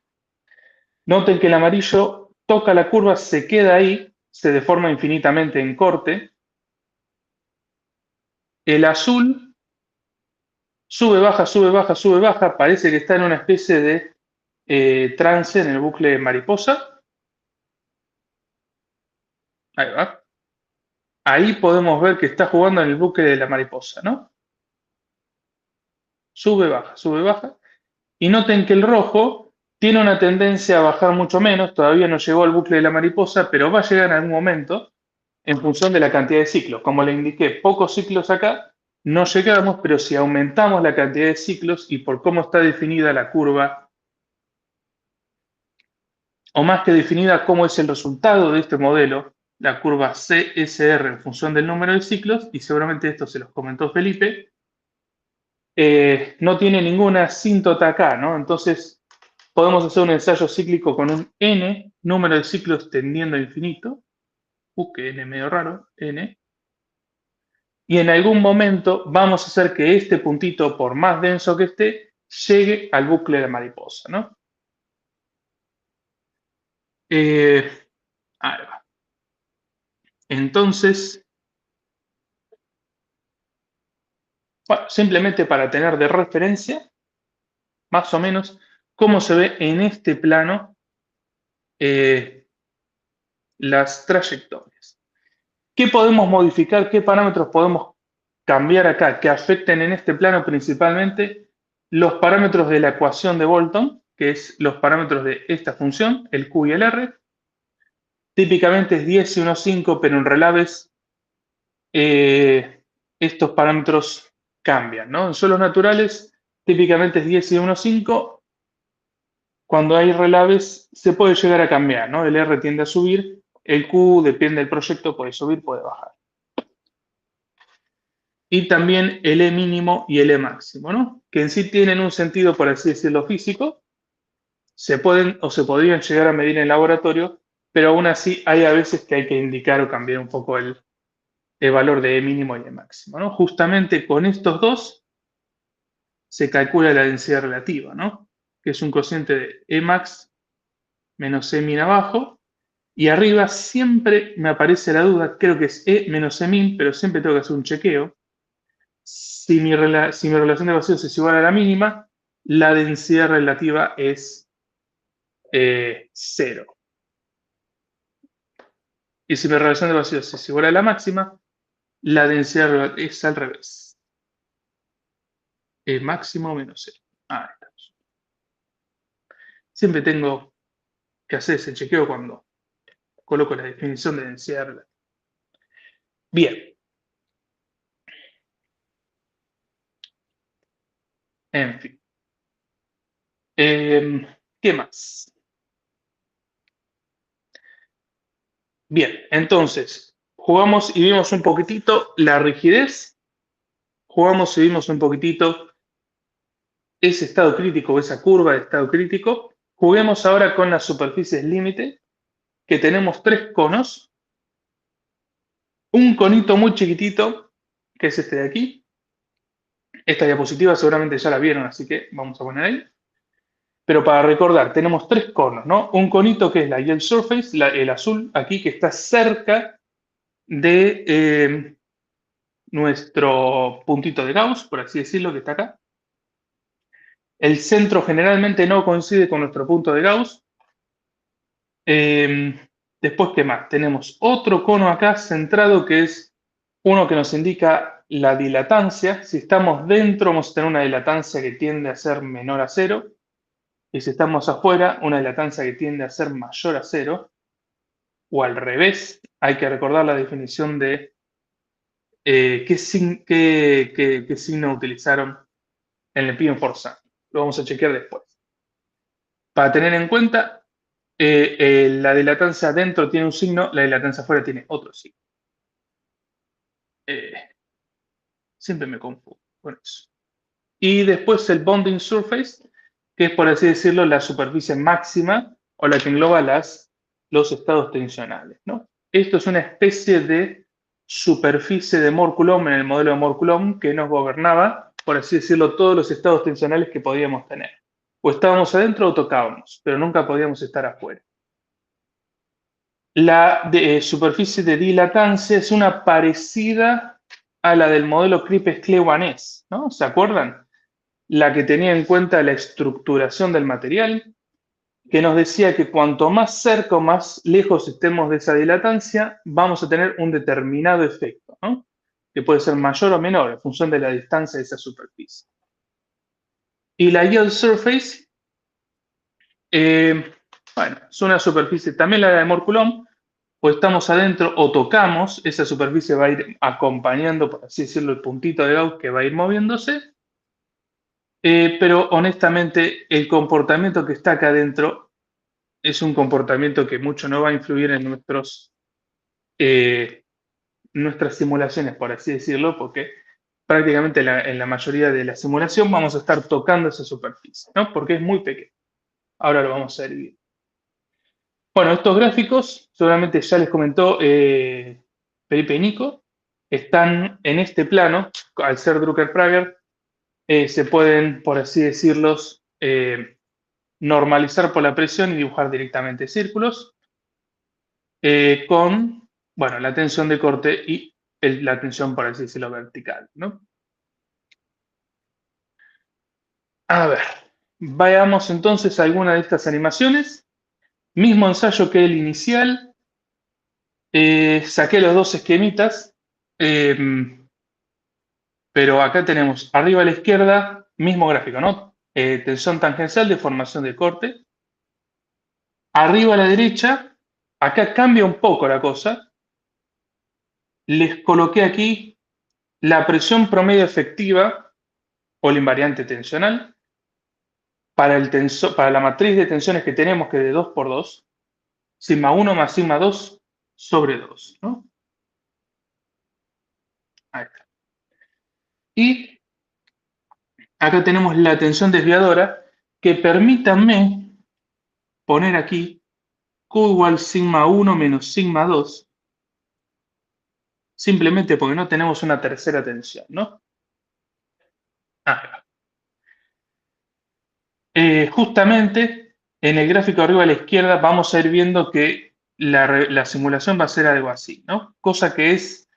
Noten que el amarillo toca la curva, se queda ahí, se deforma infinitamente en corte. El azul sube, baja, sube, baja, sube, baja. Parece que está en una especie de trance en el bucle de mariposa. Ahí va. Ahí podemos ver que está jugando en el bucle de la mariposa, ¿no? Sube, baja. Y noten que el rojo tiene una tendencia a bajar mucho menos, todavía no llegó al bucle de la mariposa, pero va a llegar en algún momento en función de la cantidad de ciclos. Como le indiqué, pocos ciclos acá, no llegamos, pero si aumentamos la cantidad de ciclos y por cómo está definida la curva, o más que definida, cómo es el resultado de este modelo, la curva CSR en función del número de ciclos, y seguramente esto se los comentó Felipe, no tiene ninguna asíntota acá, ¿no? Entonces, podemos hacer un ensayo cíclico con un n, número de ciclos tendiendo a infinito, que n medio raro, n, y en algún momento vamos a hacer que este puntito, por más denso que esté, llegue al bucle de mariposa, ¿no? Ahí va. Entonces, bueno, simplemente para tener de referencia, más o menos, cómo se ve en este plano las trayectorias. ¿Qué podemos modificar? ¿Qué parámetros podemos cambiar acá que afecten en este plano principalmente los parámetros de la ecuación de Bolton, que es los parámetros de esta función, el Q y el R? Típicamente es 10 y 1,5, pero en relaves estos parámetros cambian, ¿no? En suelos naturales típicamente es 10 y 1,5. Cuando hay relaves se puede llegar a cambiar, ¿no? El R tiende a subir, el Q depende del proyecto, puede subir, puede bajar. Y también el E mínimo y el E máximo, ¿no? Que en sí tienen un sentido, por así decirlo, físico, se pueden o se podrían llegar a medir en laboratorio, pero aún así hay a veces que hay que indicar o cambiar un poco el valor de E mínimo y E máximo, ¿no? Justamente con estos dos se calcula la densidad relativa, ¿no? Que es un cociente de E max menos E min abajo, y arriba siempre me aparece la duda, creo que es E menos E min, pero siempre tengo que hacer un chequeo. Si mi relación de vacíos es igual a la mínima, la densidad relativa es 0. Y si mi relación de vacíos es igual a la máxima, la densidad relativa es al revés. Máximo menos 0. Ahí estamos. Siempre tengo que hacer ese chequeo cuando coloco la definición de densidad relativa. Bien. En fin. ¿Qué más? Bien, entonces, jugamos y vimos un poquitito la rigidez, jugamos y vimos un poquitito ese estado crítico, esa curva de estado crítico. Juguemos ahora con las superficies límite, que tenemos 3 conos. Un conito muy chiquitito, que es este de aquí. Esta diapositiva seguramente ya la vieron, así que vamos a poner ahí. Pero para recordar, tenemos 3 conos, ¿no? Un conito que es la yield surface, el azul aquí, que está cerca de nuestro puntito de Gauss, por así decirlo, que está acá. El centro generalmente no coincide con nuestro punto de Gauss. Después, ¿qué más? Tenemos otro cono acá centrado que es uno que nos indica la dilatancia. Si estamos dentro, vamos a tener una dilatancia que tiende a ser menor a 0. Y si estamos afuera, una dilatancia que tiende a ser mayor a 0. O al revés, hay que recordar la definición de qué signo utilizaron en el PM4SAM. Lo vamos a chequear después. Para tener en cuenta, la dilatancia adentro tiene un signo, la dilatancia afuera tiene otro signo. Siempre me confundo con eso. Y después el bonding surface, que es, por así decirlo, la superficie máxima o la que engloba los estados tensionales, ¿no? Esto es una especie de superficie de Moore-Coulomb en el modelo de Moore-Coulomb que nos gobernaba, por así decirlo, todos los estados tensionales que podíamos tener. O estábamos adentro o tocábamos, pero nunca podíamos estar afuera. La superficie de dilatancia es una parecida a la del modelo Kripes-Klewanés, ¿no? ¿Se acuerdan? La que tenía en cuenta la estructuración del material, que nos decía que cuanto más cerca o más lejos estemos de esa dilatancia, vamos a tener un determinado efecto, ¿no? Que puede ser mayor o menor en función de la distancia de esa superficie. Y la yield surface, bueno, es una superficie, también la de Moore-Coulomb, o estamos adentro o tocamos, esa superficie va a ir acompañando, por así decirlo, el puntito de Gauss que va a ir moviéndose. Pero honestamente, el comportamiento que está acá adentro es un comportamiento que mucho no va a influir en nuestras simulaciones, por así decirlo, porque prácticamente en la mayoría de la simulación vamos a estar tocando esa superficie, ¿no? Porque es muy pequeño. Ahora lo vamos a ver bien. Bueno, estos gráficos, seguramente ya les comentó Felipe y Nico, están en este plano, al ser Drucker-Prager, se pueden, por así decirlos, normalizar por la presión y dibujar directamente círculos con, bueno, la tensión de corte y la tensión, por así decirlo, vertical, ¿no? A ver, vayamos entonces a alguna de estas animaciones. Mismo ensayo que el inicial, Saqué los dos esquemitas, pero acá tenemos arriba a la izquierda, mismo gráfico, ¿no? Tensión tangencial, deformación de corte. Arriba a la derecha, acá cambia un poco la cosa. Les coloqué aquí la presión promedio efectiva o la invariante tensional para la matriz de tensiones que tenemos, que es de 2 por 2, sigma 1 más sigma 2 sobre 2, ¿no? Ahí está. Y acá tenemos la tensión desviadora, que permítanme poner aquí Q igual sigma 1 menos sigma 2, simplemente porque no tenemos una tercera tensión, ¿no? Justamente en el gráfico arriba a la izquierda vamos a ir viendo que la simulación va a ser algo así, ¿no? Cosa que es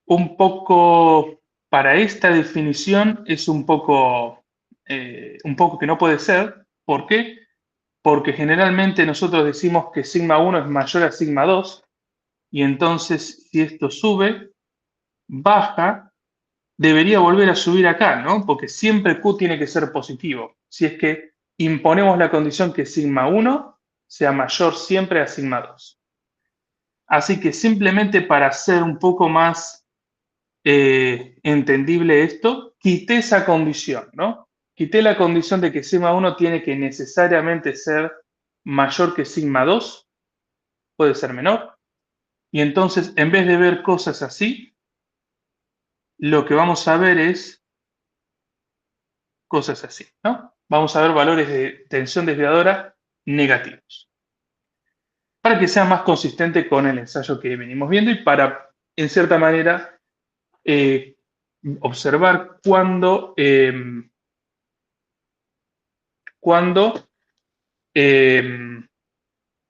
un poco, para esta definición, es un poco que no puede ser. ¿Por qué? Porque generalmente nosotros decimos que sigma 1 es mayor a sigma 2 y entonces si esto sube, baja, debería volver a subir acá, ¿no? Porque siempre Q tiene que ser positivo. Si es que imponemos la condición que sigma 1 sea mayor siempre a sigma 2. Así que simplemente para hacer un poco más entendible esto, quité esa condición, ¿no? Quité la condición de que sigma 1 tiene que necesariamente ser mayor que sigma 2, puede ser menor. Y entonces, en vez de ver cosas así, lo que vamos a ver es cosas así, ¿no? Vamos a ver valores de tensión desviadora negativos, para que sea más consistente con el ensayo que venimos viendo y para, en cierta manera, eh, observar cuando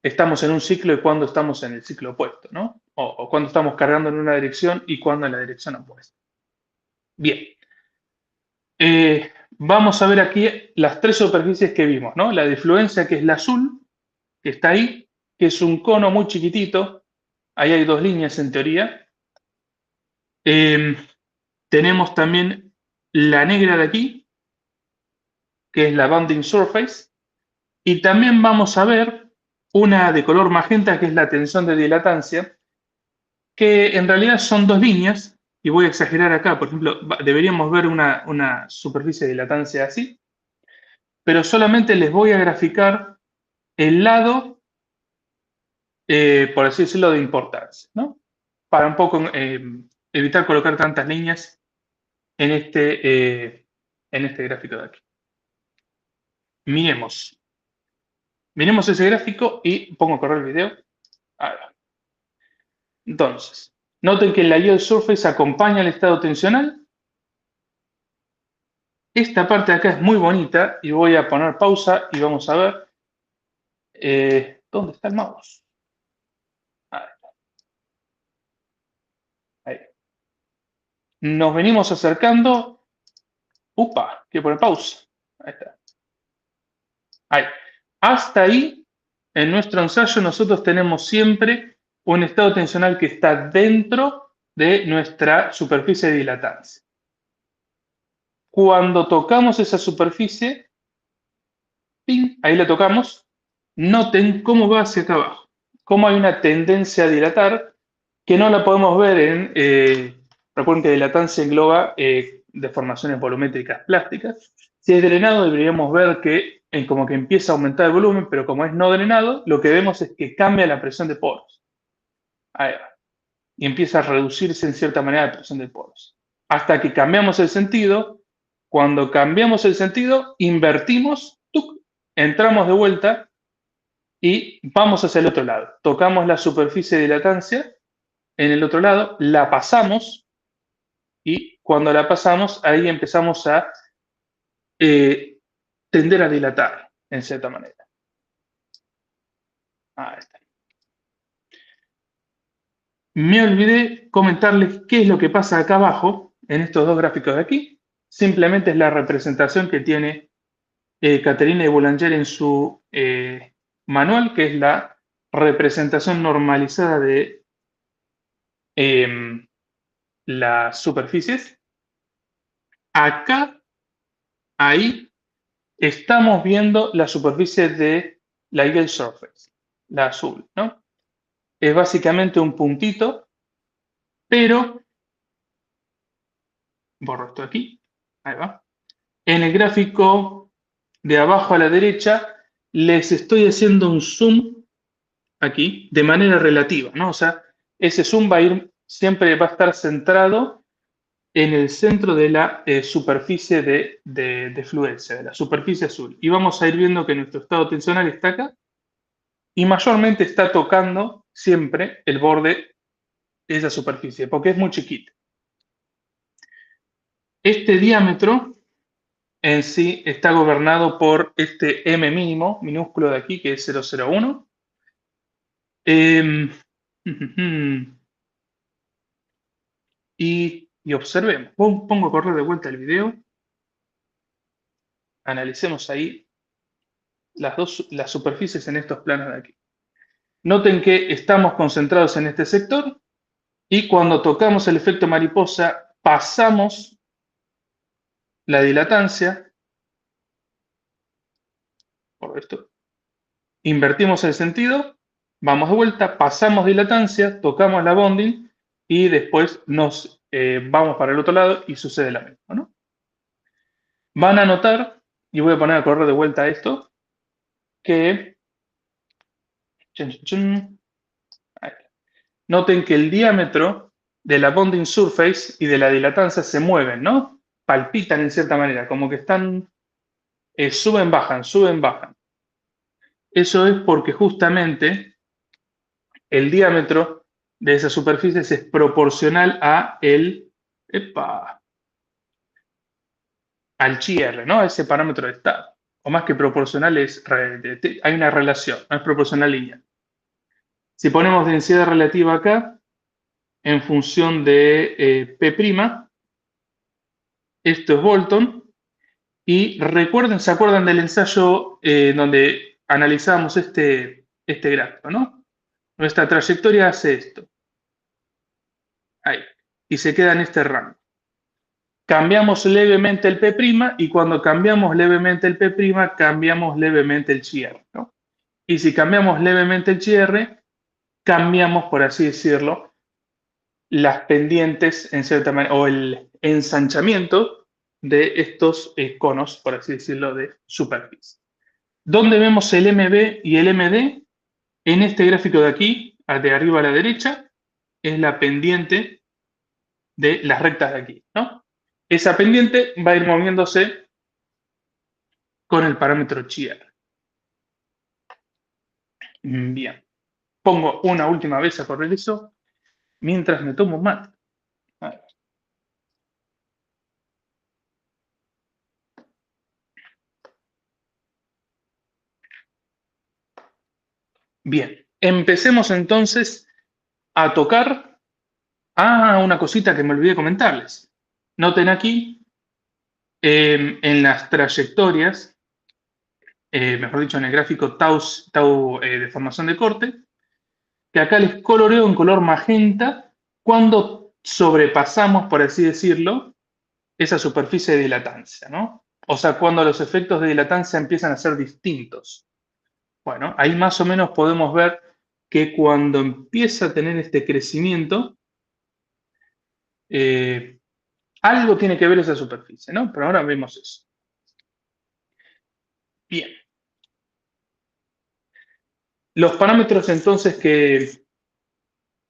estamos en un ciclo y cuando estamos en el ciclo opuesto, ¿no? O cuando estamos cargando en una dirección y cuando en la dirección opuesta. Bien. Vamos a ver aquí las tres superficies que vimos, ¿no? La difluencia, que es la azul, que está ahí, que es un cono muy chiquitito. Ahí hay dos líneas en teoría. Eh, tenemos también la negra de aquí, que es la bounding surface. Y también vamos a ver una de color magenta, que es la tensión de dilatancia, que en realidad son dos líneas. Y voy a exagerar acá, por ejemplo, deberíamos ver una superficie de dilatancia así, pero solamente les voy a graficar el lado, por así decirlo, de importancia, ¿no? Para un poco evitar colocar tantas líneas en este gráfico de aquí. Miremos. Miremos ese gráfico y pongo a correr el video. Ahora. Entonces, noten que la yield surface acompaña el estado tensional. Esta parte de acá es muy bonita y voy a poner pausa y vamos a ver dónde está el mouse. Ahí. Nos venimos acercando. Upa, quiero poner pausa. Ahí está. Ahí. Hasta ahí, en nuestro ensayo, nosotros tenemos siempre un estado tensional que está dentro de nuestra superficie de dilatancia. Cuando tocamos esa superficie, ¡ping!, ahí la tocamos, noten cómo va hacia acá abajo, cómo hay una tendencia a dilatar que no la podemos ver recuerden que dilatancia engloba deformaciones volumétricas plásticas. Si es drenado, deberíamos ver que como que empieza a aumentar el volumen, pero como es no drenado, lo que vemos es que cambia la presión de poros. Ahí va. Y empieza a reducirse en cierta manera la presión de poros. Hasta que cambiamos el sentido. Cuando cambiamos el sentido, invertimos, ¡tuc!, entramos de vuelta y vamos hacia el otro lado. Tocamos la superficie de dilatancia en el otro lado, la pasamos y cuando la pasamos, ahí empezamos a tender a dilatar, en cierta manera. Ahí está. Me olvidé comentarles qué es lo que pasa acá abajo, en estos dos gráficos de aquí. Simplemente es la representación que tiene Caterina de Boulanger en su manual, que es la representación normalizada de las superficies. Acá, ahí, estamos viendo la superficie de la Eagle Surface, la azul, ¿no? Es básicamente un puntito, pero, borro esto aquí, ahí va. En el gráfico de abajo a la derecha, les estoy haciendo un zoom aquí de manera relativa, ¿no? O sea, ese zoom siempre va a estar centrado en el centro de la superficie de fluencia, de la superficie azul. Y vamos a ir viendo que nuestro estado tensional está acá y mayormente está tocando siempre el borde de esa superficie, porque es muy chiquita. Este diámetro en sí está gobernado por este M mínimo, minúsculo de aquí, que es 0,01. Y observemos. Pongo a correr de vuelta el video. Analicemos ahí las superficies en estos planos de aquí. Noten que estamos concentrados en este sector y cuando tocamos el efecto mariposa pasamos la dilatancia, por esto, invertimos el sentido, vamos de vuelta, pasamos dilatancia, tocamos la bonding y después nos vamos para el otro lado y sucede lo mismo, ¿no? Van a notar, y voy a poner a correr de vuelta esto, que noten que el diámetro de la bonding surface y de la dilatancia se mueven, ¿no? Palpitan en cierta manera, como que están, suben, bajan, suben, bajan. Eso es porque justamente el diámetro de esas superficies es proporcional al chi r, ¿no? A ese parámetro de estado. O más que proporcional, hay una relación, no es proporcional lineal. Si ponemos densidad relativa acá, en función de P', esto es Bolton, y recuerden, ¿se acuerdan del ensayo donde analizábamos este gráfico, ¿no? Nuestra trayectoria hace esto, ahí, y se queda en este rango. Cambiamos levemente el P' y cuando cambiamos levemente el P', cambiamos levemente el chi r, ¿no? Y si cambiamos levemente el chi r, cambiamos, por así decirlo, las pendientes en cierta manera, o el ensanchamiento de estos conos, por así decirlo, de superficie. ¿Dónde vemos el MB y el MD? En este gráfico de aquí, de arriba a la derecha, es la pendiente de las rectas de aquí, ¿no? Esa pendiente va a ir moviéndose con el parámetro chi r. Bien. Pongo una última vez a correr eso mientras me tomo un mate. A ver. Bien. Empecemos entonces a tocar. Una cosita que me olvidé comentarles. Noten aquí, en las trayectorias, mejor dicho, en el gráfico tau de formación de corte, que acá les coloreo en color magenta cuando sobrepasamos, por así decirlo, esa superficie de dilatancia, ¿no? O sea, cuando los efectos de dilatancia empiezan a ser distintos. Bueno, ahí más o menos podemos ver que cuando empieza a tener este crecimiento, algo tiene que ver esa superficie, ¿no? Pero ahora vemos eso. Bien. Los parámetros entonces que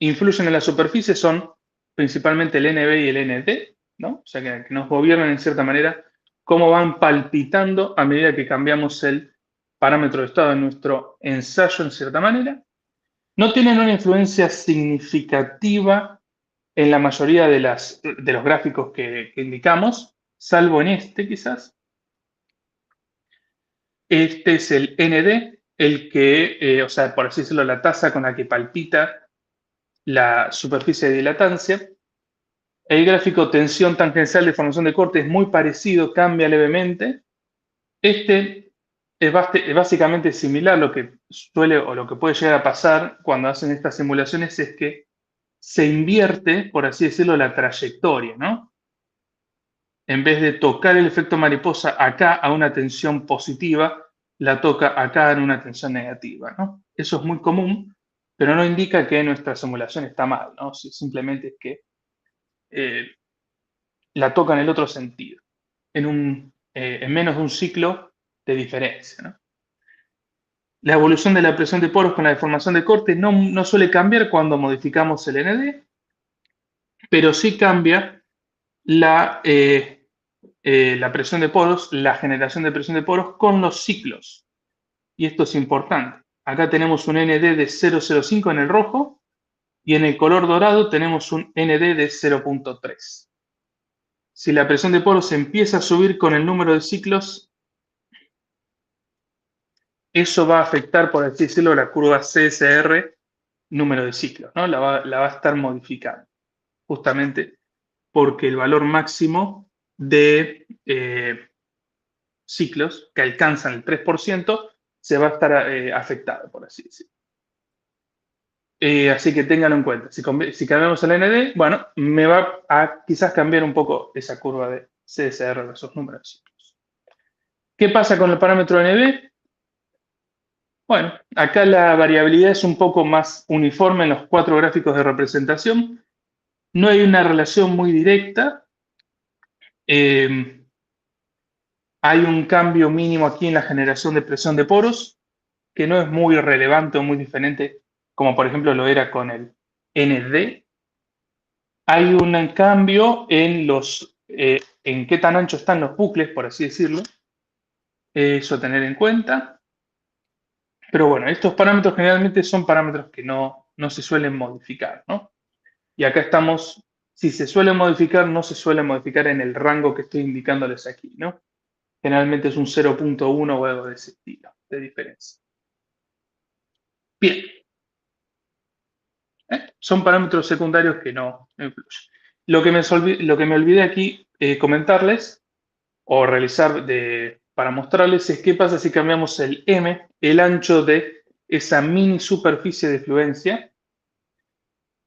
influyen en la superficie son principalmente el NB y el ND, ¿no? O sea, que nos gobiernan en cierta manera cómo van palpitando a medida que cambiamos el parámetro de estado de nuestro ensayo en cierta manera. No tienen una influencia significativa en la mayoría de los gráficos que indicamos, salvo en este quizás. Este es el ND, el que, o sea, por así decirlo, la tasa con la que palpita la superficie de dilatancia. El gráfico tensión tangencial de formación de corte es muy parecido, cambia levemente. Este es básicamente similar. Lo que suele o lo que puede llegar a pasar cuando hacen estas simulaciones es que se invierte, por así decirlo, la trayectoria, ¿no? En vez de tocar el efecto mariposa acá a una tensión positiva, la toca acá en una tensión negativa, ¿no? Eso es muy común, pero no indica que nuestra simulación está mal, ¿no? Simplemente es que eh, la toca en el otro sentido, en menos de un ciclo de diferencia, ¿no? La evolución de la presión de poros con la deformación de corte no suele cambiar cuando modificamos el ND, pero sí cambia la presión de poros, la generación de presión de poros con los ciclos. Y esto es importante. Acá tenemos un ND de 0,05 en el rojo y en el color dorado tenemos un ND de 0,3. Si la presión de poros empieza a subir con el número de ciclos, eso va a afectar, por así decirlo, la curva CSR número de ciclos, ¿no? La va a estar modificando, justamente porque el valor máximo de ciclos que alcanzan el 3% se va a estar afectado, por así decirlo. Así que ténganlo en cuenta. Si cambiamos el ND, bueno, me va a quizás cambiar un poco esa curva de CSR versus número de ciclos. ¿Qué pasa con el parámetro NB? Bueno, acá la variabilidad es un poco más uniforme en los 4 gráficos de representación. No hay una relación muy directa. Hay un cambio mínimo aquí en la generación de presión de poros, que no es muy relevante o muy diferente, como por ejemplo lo era con el ND. Hay un cambio en qué tan ancho están los bucles, por así decirlo. Eso a tener en cuenta. Pero bueno, estos parámetros generalmente son parámetros que no se suelen modificar, ¿no? Y acá estamos, si se suelen modificar, no se suelen modificar en el rango que estoy indicándoles aquí, ¿no? Generalmente es un 0,1 o algo de ese estilo de diferencia. Bien. Son parámetros secundarios que no influyen. Lo que me olvidé aquí comentarles o realizar para mostrarles es qué pasa si cambiamos el M, el ancho de esa mini superficie de fluencia.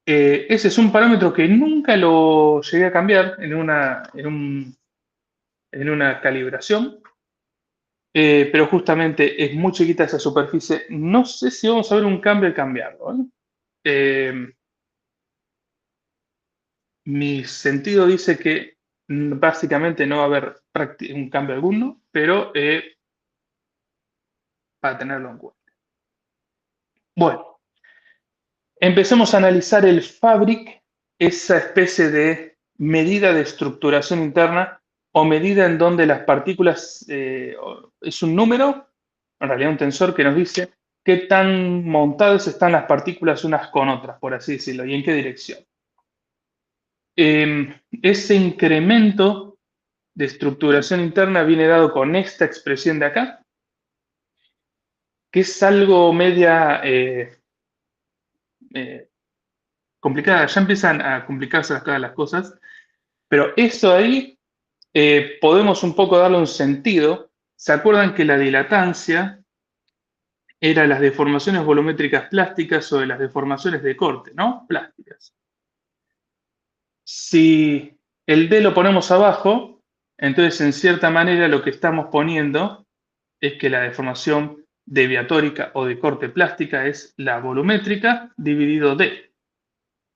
Ese es un parámetro que nunca lo llegué a cambiar en una calibración, pero justamente es muy chiquita esa superficie. No sé si vamos a ver un cambio al cambiarlo, ¿eh? Mi sentido dice que básicamente no va a haber un cambio alguno, pero para tenerlo en cuenta. Bueno, empecemos a analizar el Fabric, esa especie de medida de estructuración interna o medida en donde las partículas es un número, en realidad un tensor que nos dice qué tan montadas están las partículas unas con otras, por así decirlo, y en qué dirección. Ese incremento de estructuración interna viene dado con esta expresión de acá, que es algo media complicada. Ya empiezan a complicarse las cosas, pero eso ahí podemos un poco darle un sentido. ¿Se acuerdan que la dilatancia era las deformaciones volumétricas plásticas o de las deformaciones de corte, ¿no? Plásticas. Si el D lo ponemos abajo, entonces en cierta manera lo que estamos poniendo es que la deformación deviatórica o de corte plástica es la volumétrica dividido D.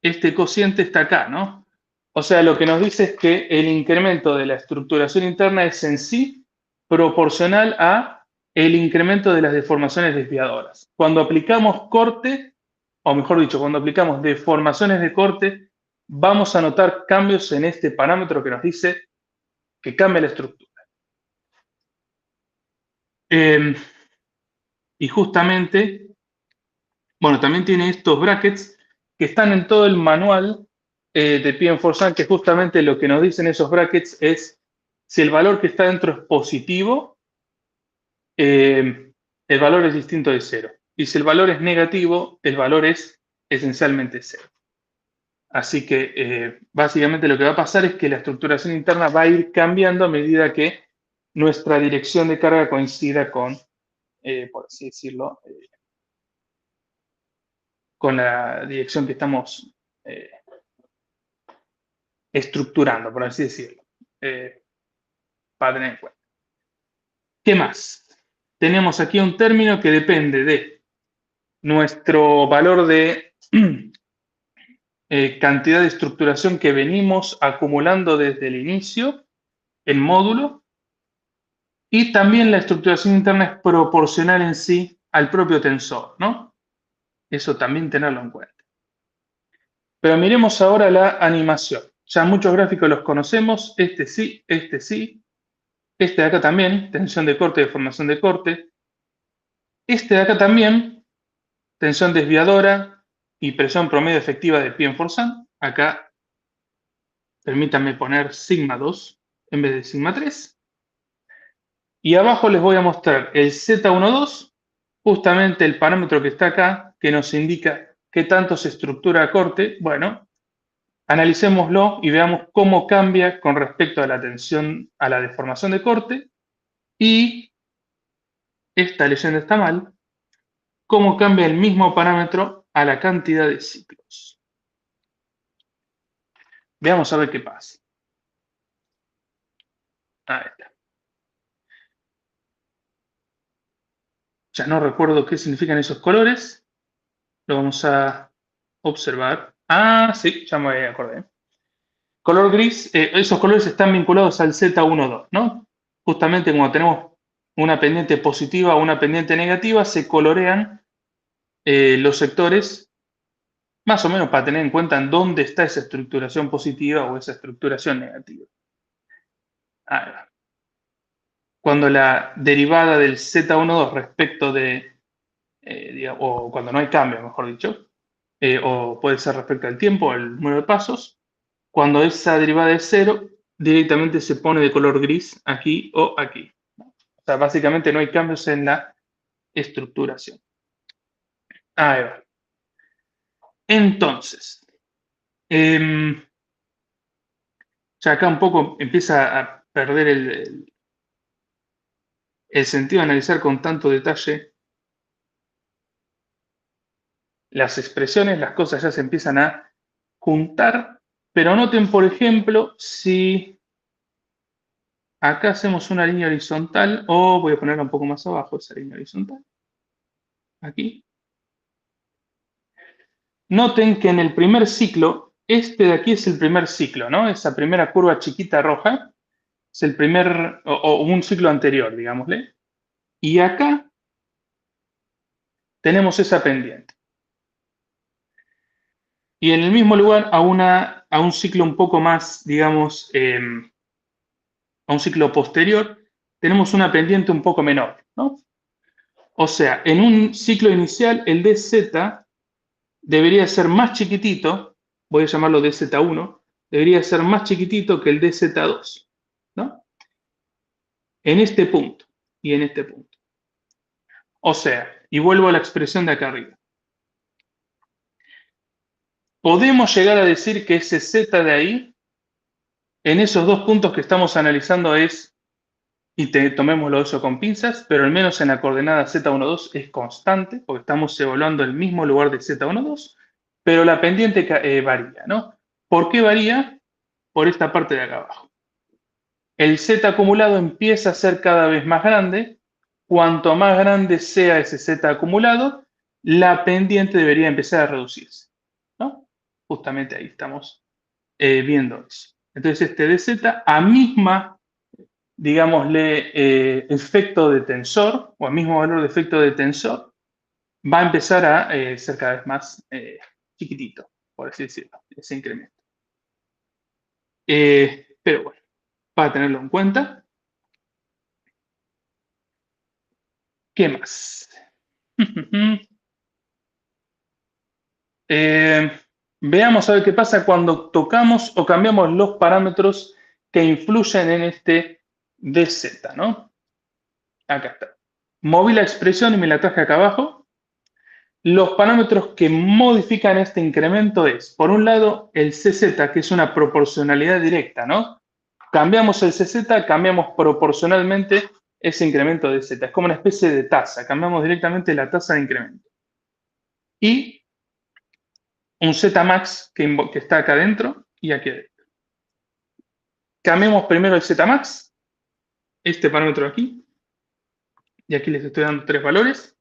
Este cociente está acá, ¿no? O sea, lo que nos dice es que el incremento de la estructuración interna es en sí proporcional a el incremento de las deformaciones desviadoras. Cuando aplicamos corte, o mejor dicho, cuando aplicamos deformaciones de corte, vamos a notar cambios en este parámetro que nos dice que cambia la estructura. Y justamente, bueno, también tiene estos brackets que están en todo el manual de PM4Sun, que justamente lo que nos dicen esos brackets es si el valor que está dentro es positivo, el valor es distinto de cero. Y si el valor es negativo, el valor es esencialmente cero. Así que básicamente lo que va a pasar es que la estructuración interna va a ir cambiando a medida que nuestra dirección de carga coincida con, por así decirlo, con la dirección que estamos estructurando, por así decirlo, para tener en cuenta. ¿Qué más? Tenemos aquí un término que depende de nuestro valor de cantidad de estructuración que venimos acumulando desde el inicio en módulo, y también la estructuración interna es proporcional en sí al propio tensor, ¿no? Eso también tenerlo en cuenta. Pero miremos ahora la animación. Ya muchos gráficos los conocemos, este sí, este sí, este de acá también, tensión de corte, deformación de corte, este de acá también, tensión desviadora y presión promedio efectiva de pie en forzán. Acá permítanme poner sigma 2 en vez de sigma 3. Y abajo les voy a mostrar el Z12, justamente el parámetro que está acá, que nos indica qué tanto se estructura a corte. Bueno, analicémoslo y veamos cómo cambia con respecto a la tensión, a la deformación de corte, y esta leyenda está mal, cómo cambia el mismo parámetro a la cantidad de ciclos. Veamos a ver qué pasa. Ahí está. Ya no recuerdo qué significan esos colores. Lo vamos a observar. Ah, sí, ya me acordé. Color gris, esos colores están vinculados al Z12, ¿no? Justamente cuando tenemos una pendiente positiva o una pendiente negativa, se colorean los sectores, más o menos para tener en cuenta en dónde está esa estructuración positiva o esa estructuración negativa. Ahora, cuando la derivada del Z12 respecto de, o cuando no hay cambio, mejor dicho, o puede ser respecto al tiempo, el número de pasos, cuando esa derivada es cero, directamente se pone de color gris aquí o aquí. O sea, básicamente no hay cambios en la estructuración. Ahí va. Entonces, ya acá un poco empieza a perder el sentido de analizar con tanto detalle las expresiones, las cosas ya se empiezan a juntar, pero noten, por ejemplo, si acá hacemos una línea horizontal, o voy a ponerla un poco más abajo, esa línea horizontal, aquí. Noten que en el primer ciclo, este de aquí es el primer ciclo, ¿no? Esa primera curva chiquita roja es el primer, o un ciclo anterior, digámosle. Y acá tenemos esa pendiente. Y en el mismo lugar, a un ciclo un poco más, digamos, a un ciclo posterior, tenemos una pendiente un poco menor, ¿no? O sea, en un ciclo inicial, el dz debería ser más chiquitito, voy a llamarlo dz1, debería ser más chiquitito que el dz2, ¿no? En este punto y en este punto. O sea, y vuelvo a la expresión de acá arriba. Podemos llegar a decir que ese z de ahí, en esos dos puntos que estamos analizando es, y tomémoslo eso con pinzas, pero al menos en la coordenada z12 es constante, porque estamos evaluando el mismo lugar de z12, pero la pendiente varía, ¿no? ¿Por qué varía? Por esta parte de acá abajo. El z acumulado empieza a ser cada vez más grande. Cuanto más grande sea ese z acumulado, la pendiente debería empezar a reducirse, ¿no? Justamente ahí estamos viendo eso. Entonces este dz a misma, digámosle, efecto de tensor, o a mismo valor de efecto de tensor, va a empezar a ser cada vez más chiquitito, por así decirlo, ese incremento. Pero bueno, para tenerlo en cuenta. ¿Qué más? Veamos a ver qué pasa cuando tocamos o cambiamos los parámetros que influyen en este dz, ¿no? Acá está. Moví la expresión y me la traje acá abajo. Los parámetros que modifican este incremento es, por un lado, el cz, que es una proporcionalidad directa, ¿no? Cambiamos el cz, cambiamos proporcionalmente ese incremento de z. Es como una especie de tasa, cambiamos directamente la tasa de incremento. Y un Zmax que está acá adentro y aquí adentro. Cambiemos primero el Zmax, este parámetro de aquí, y aquí les estoy dando 3 valores.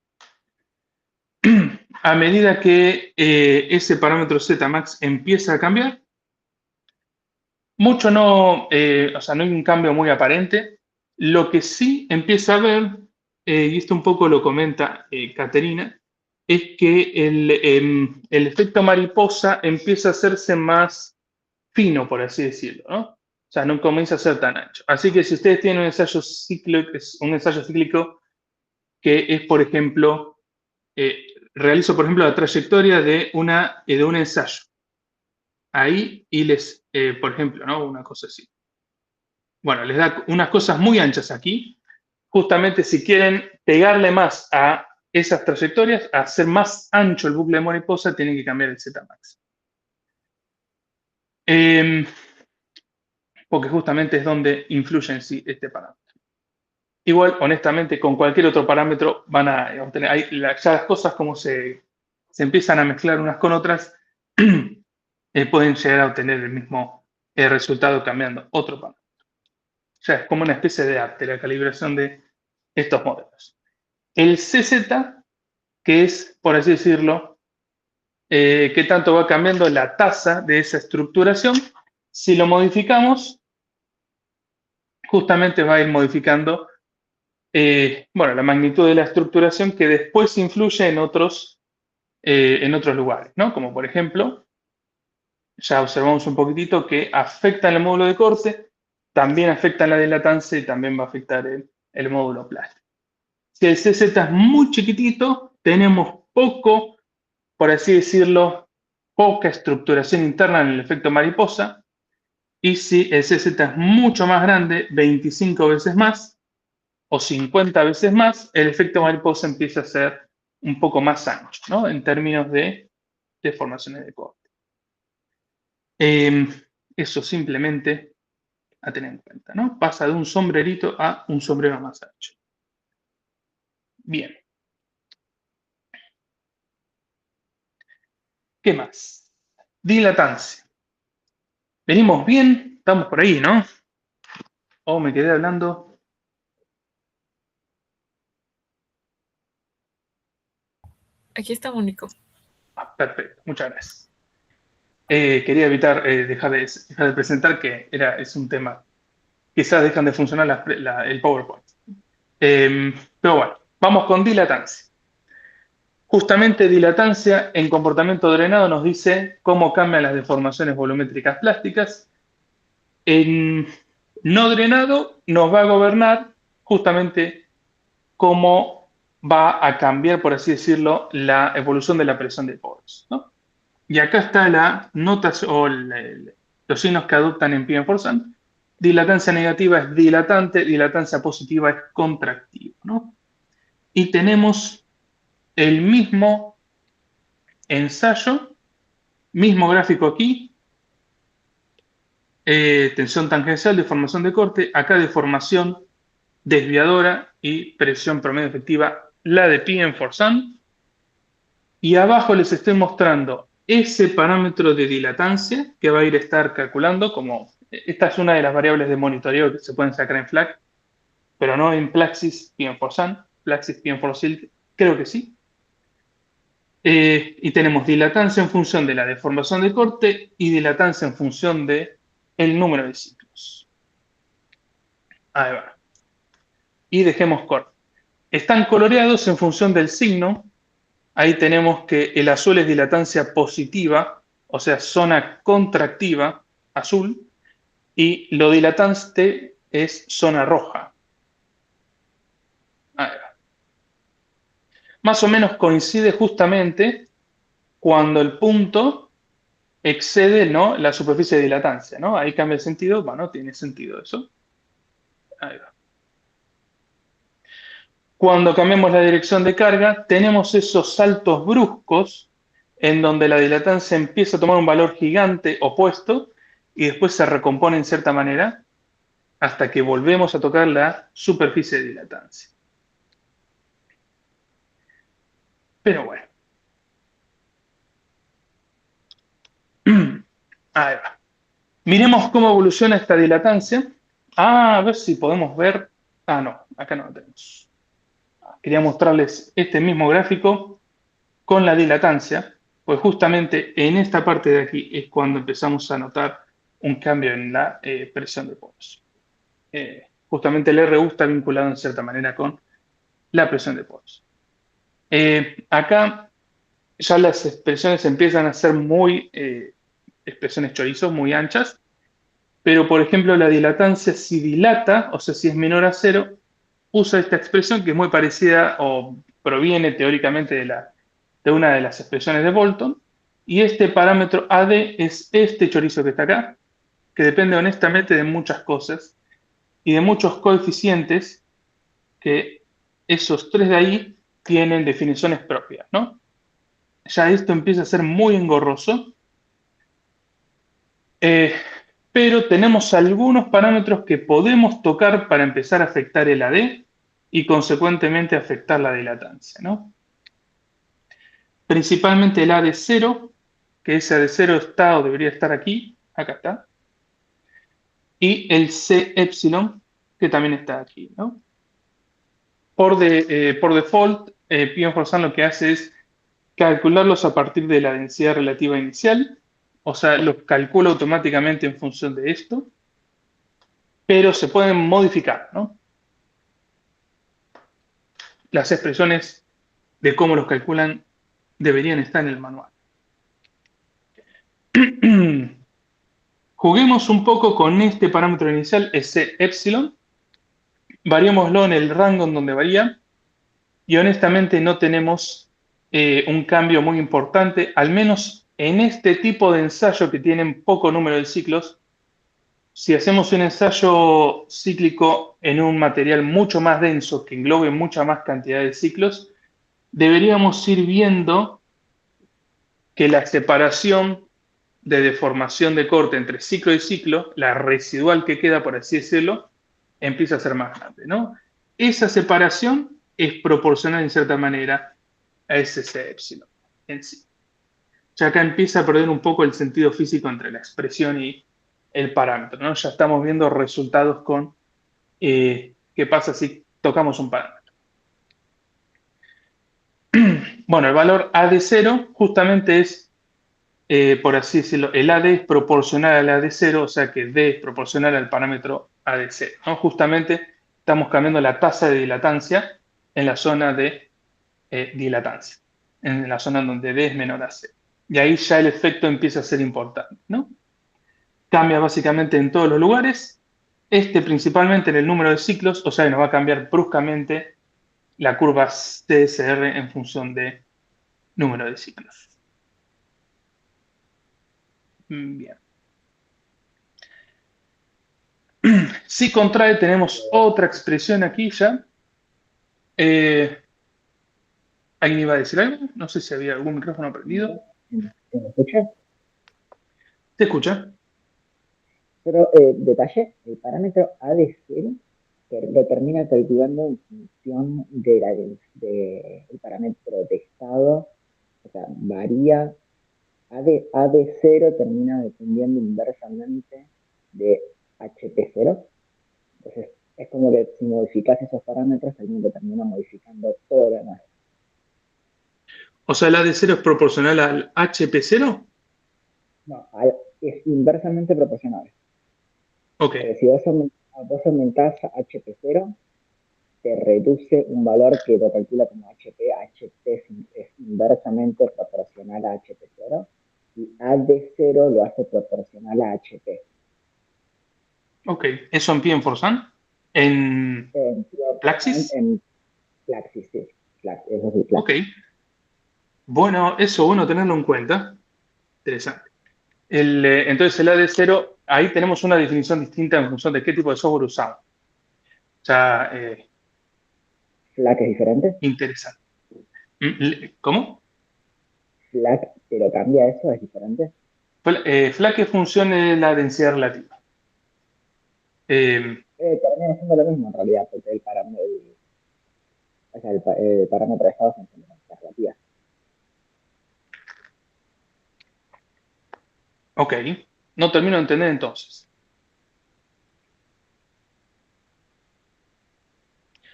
A medida que ese parámetro Zmax empieza a cambiar, mucho no, o sea, no hay un cambio muy aparente. Lo que sí empieza a ver, y esto un poco lo comenta Caterina, es que el efecto mariposa empieza a hacerse más fino, por así decirlo, ¿no? O sea, no comienza a ser tan ancho. Así que si ustedes tienen un ensayo cíclico que es, por ejemplo, realizo, por ejemplo, la trayectoria de un ensayo. Ahí y por ejemplo, ¿no? Una cosa así. Bueno, les da unas cosas muy anchas aquí. Justamente si quieren pegarle más a esas trayectorias, a hacer más ancho el bucle de mariposa, tienen que cambiar el Zmax. Porque justamente es donde influye en sí este parámetro. Igual, honestamente, con cualquier otro parámetro van a obtener, ya las cosas como se empiezan a mezclar unas con otras, pueden llegar a obtener el mismo resultado cambiando otro parámetro. O sea, es como una especie de arte la calibración de estos modelos. El CZ, que es, por así decirlo, qué tanto va cambiando la tasa de esa estructuración, si lo modificamos, justamente va a ir modificando bueno, la magnitud de la estructuración que después influye en otros lugares, ¿no? Como por ejemplo, ya observamos un poquitito que afecta en el módulo de corte, también afecta en la dilatancia y también va a afectar el módulo plástico. Si el CZ es muy chiquitito, tenemos poco, por así decirlo, poca estructuración interna en el efecto mariposa. Y si el CZ es mucho más grande, 25 veces más o 50 veces más, el efecto mariposa empieza a ser un poco más ancho, ¿no? En términos de deformaciones de corte. Eso simplemente a tener en cuenta, ¿no? Pasa de un sombrerito a un sombrero más ancho. Bien. ¿Qué más? Dilatancia. Venimos bien, estamos por ahí, ¿no? O me quedé hablando. Aquí está Mónico. Perfecto, muchas gracias. Quería evitar dejar de presentar que es un tema. Quizás dejan de funcionar el PowerPoint. Pero bueno, vamos con dilatancia. Justamente dilatancia en comportamiento drenado nos dice cómo cambian las deformaciones volumétricas plásticas. En no drenado nos va a gobernar justamente cómo va a cambiar, por así decirlo, la evolución de la presión de poros, ¿no? Y acá está la notación o los signos que adoptan en P-Enforcement. Dilatancia negativa es dilatante, dilatancia positiva es contractiva, ¿no? Y tenemos el mismo ensayo, mismo gráfico aquí, tensión tangencial, deformación de corte, acá deformación desviadora y presión promedio efectiva, la de P-Enforcement. Y abajo les estoy mostrando ese parámetro de dilatancia que va a ir a estar calculando como, esta es una de las variables de monitoreo que se pueden sacar en FLAC, pero no en Plaxis P-Enforcement, Plaxis P-Enforcement creo que sí. Y tenemos dilatancia en función de la deformación de corte y dilatancia en función de el número de ciclos. Ahí va. Y dejemos corte. Están coloreados en función del signo. Ahí tenemos que el azul es dilatancia positiva, o sea, zona contractiva, azul, y lo dilatante es zona roja. Ahí va. Más o menos coincide justamente cuando el punto excede, ¿no?, la superficie de dilatancia, ¿no? Ahí cambia el sentido, bueno, tiene sentido eso. Ahí va. Cuando cambiamos la dirección de carga, tenemos esos saltos bruscos en donde la dilatancia empieza a tomar un valor gigante opuesto y después se recompone en cierta manera hasta que volvemos a tocar la superficie de dilatancia. Pero bueno. Ahí va. Miremos cómo evoluciona esta dilatancia. A ver si podemos ver. Ah, no, acá no lo tenemos. Quería mostrarles este mismo gráfico con la dilatancia, pues justamente en esta parte de aquí es cuando empezamos a notar un cambio en la presión de poros. Justamente el RU está vinculado en cierta manera con la presión de poros. Acá ya las expresiones empiezan a ser muy expresiones chorizos, muy anchas, pero por ejemplo la dilatancia si dilata, o sea, si es menor a cero, usa esta expresión que es muy parecida o proviene teóricamente de una de las expresiones de Bolton, y este parámetro AD es este chorizo que está acá, que depende honestamente de muchas cosas y de muchos coeficientes que esos tres de ahí tienen definiciones propias, ¿no? Ya esto empieza a ser muy engorroso, eh, pero tenemos algunos parámetros que podemos tocar para empezar a afectar el AD y consecuentemente afectar la dilatancia, ¿no? Principalmente el AD0, que ese AD0 está o debería estar aquí, acá está, y el C epsilon, que también está aquí, ¿no? Por default, P-Enforcement lo que hace es calcularlos a partir de la densidad relativa inicial, o sea, los calcula automáticamente en función de esto, pero se pueden modificar, ¿no? Las expresiones de cómo los calculan deberían estar en el manual. Juguemos un poco con este parámetro inicial, ese epsilon, variémoslo en el rango en donde varía, y honestamente no tenemos un cambio muy importante, al menos en este tipo de ensayo que tienen poco número de ciclos. Si hacemos un ensayo cíclico en un material mucho más denso, que englobe mucha más cantidad de ciclos, deberíamos ir viendo que la separación de deformación de corte entre ciclo y ciclo, la residual que queda, por así decirlo, empieza a ser más grande, ¿no? Esa separación es proporcional en cierta manera a ese C epsilon en sí. Ya acá empieza a perder un poco el sentido físico entre la expresión y el parámetro, ¿no? Ya estamos viendo resultados con qué pasa si tocamos un parámetro. Bueno, el valor A de 0 justamente es, por así decirlo, el AD es proporcional al A de 0, o sea que D es proporcional al parámetro A de 0, ¿no? Justamente estamos cambiando la tasa de dilatancia en la zona de dilatancia, en la zona donde D es menor a 0. Y ahí ya el efecto empieza a ser importante, ¿no? Cambia básicamente en todos los lugares, este principalmente en el número de ciclos, o sea que nos va a cambiar bruscamente la curva CSR en función de número de ciclos. Bien. Si contrae, tenemos otra expresión aquí ya. ¿Alguien iba a decir algo? No sé si había algún micrófono prendido. ¿Me escuchas? ¿Te escucha? Pero detalle, el parámetro AD0 lo termina calculando en función el parámetro de estado, o sea, varía, AD0 termina dependiendo inversamente de HP0, entonces es como que si modificas esos parámetros, también lo termina modificando todo lo demás. O sea, el AD0 es proporcional al HP0. No, es inversamente proporcional. Ok, Porque si vos aumentás HP0, te reduce un valor que lo calcula como HP. HP es inversamente proporcional a HP0 y AD0 lo hace proporcional a HP. ok. ¿Eso en P-Enforcement? ¿En En, Plaxis? en Flaxis, sí. Eso sí, Ok. Flaxis. Bueno, eso bueno tenerlo en cuenta. Interesante. Entonces el AD0, ahí tenemos una definición distinta en función de qué tipo de software usamos. Ya, Flac es diferente. interesante. ¿Cómo? Flac, pero cambia eso, es diferente. FLAC funciona la densidad relativa. Eh, Termina siendo lo mismo en realidad, porque o sea, el parámetro de estado funciona con la relativa. ok. No termino de entender entonces.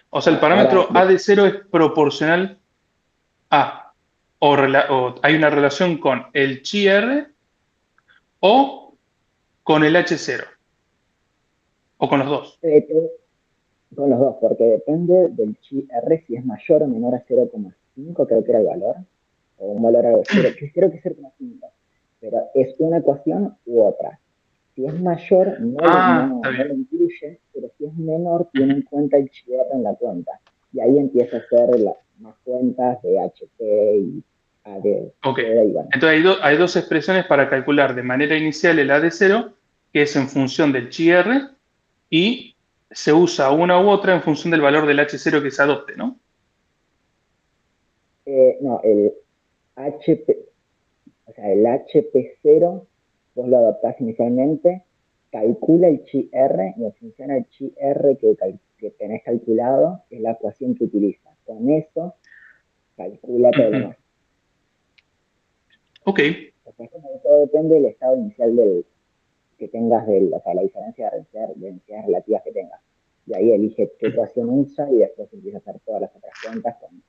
O sea, el Ahora, parámetro A de 0 es proporcional a, o hay una relación con el chi R o con el H 0 o con los dos. eh, con los dos, porque depende del chi R si es mayor o menor a 0,5, creo que era el valor, o un valor de 0, que creo que es 0,5, pero es una ecuación u otra. Si es mayor, Ah, está no lo bien. incluye, pero si es menor, tiene en cuenta el chi R en la cuenta. Y ahí empieza a hacer más cuentas de HP y AD, Ok. y bueno. Entonces hay dos expresiones para calcular de manera inicial el A de 0, que es en función del chi R, y se usa una u otra en función del valor del H 0 que se adopte, ¿no? No, el HP, o sea, el HP0, vos lo adaptás inicialmente, calcula el chi R y en función del chi R que tenés calculado, es la ecuación que utiliza. Con eso, calcula todo lo Ujú. más. Ok. O sea, como todo depende del estado inicial que tengas, o sea, la diferencia de densidades relativas que tengas. Y ahí elige qué ecuación usa y después empieza a hacer todas las otras cuentas con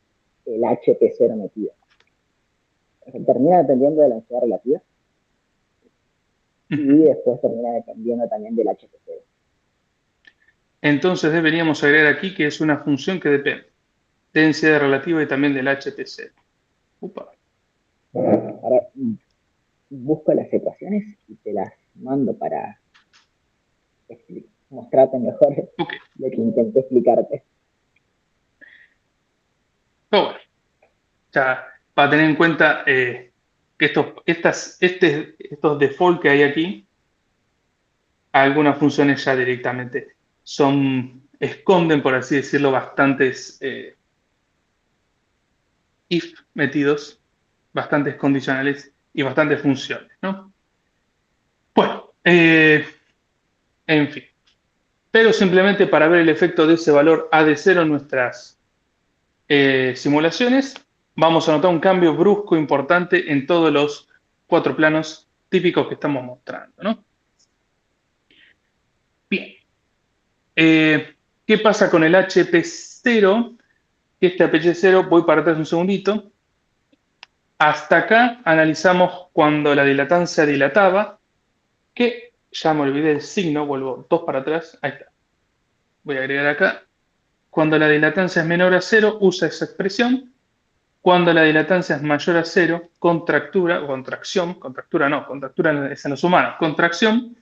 el HP0 metido. O sea, termina dependiendo de la densidad relativa y Ujú. después termina dependiendo también del HP0. Entonces deberíamos agregar aquí que es una función que depende de densidad relativa y también del HPC. Upa. Ahora busco las ecuaciones y te las mando para mostrarte mejor Ok. lo que intenté explicarte. Pero bueno, ya para tener en cuenta que estos default que hay aquí, algunas funciones ya directamente esconden, por así decirlo, bastantes if metidos, bastantes condicionales y bastantes funciones, ¿no? Bueno, en fin. Pero simplemente para ver el efecto de ese valor A de 0 en nuestras simulaciones, vamos a notar un cambio brusco importante en todos los cuatro planos típicos que estamos mostrando, ¿no? Bien. ¿Qué pasa con el HP0? Este HP0, voy para atrás un segundito. Hasta acá analizamos cuando la dilatancia dilataba, que ya me olvidé el signo, vuelvo dos para atrás, ahí está. Voy a agregar acá. Cuando la dilatancia es menor a cero, usa esa expresión. Cuando la dilatancia es mayor a cero, contractura o contracción, contractura es en los humanos, contracción,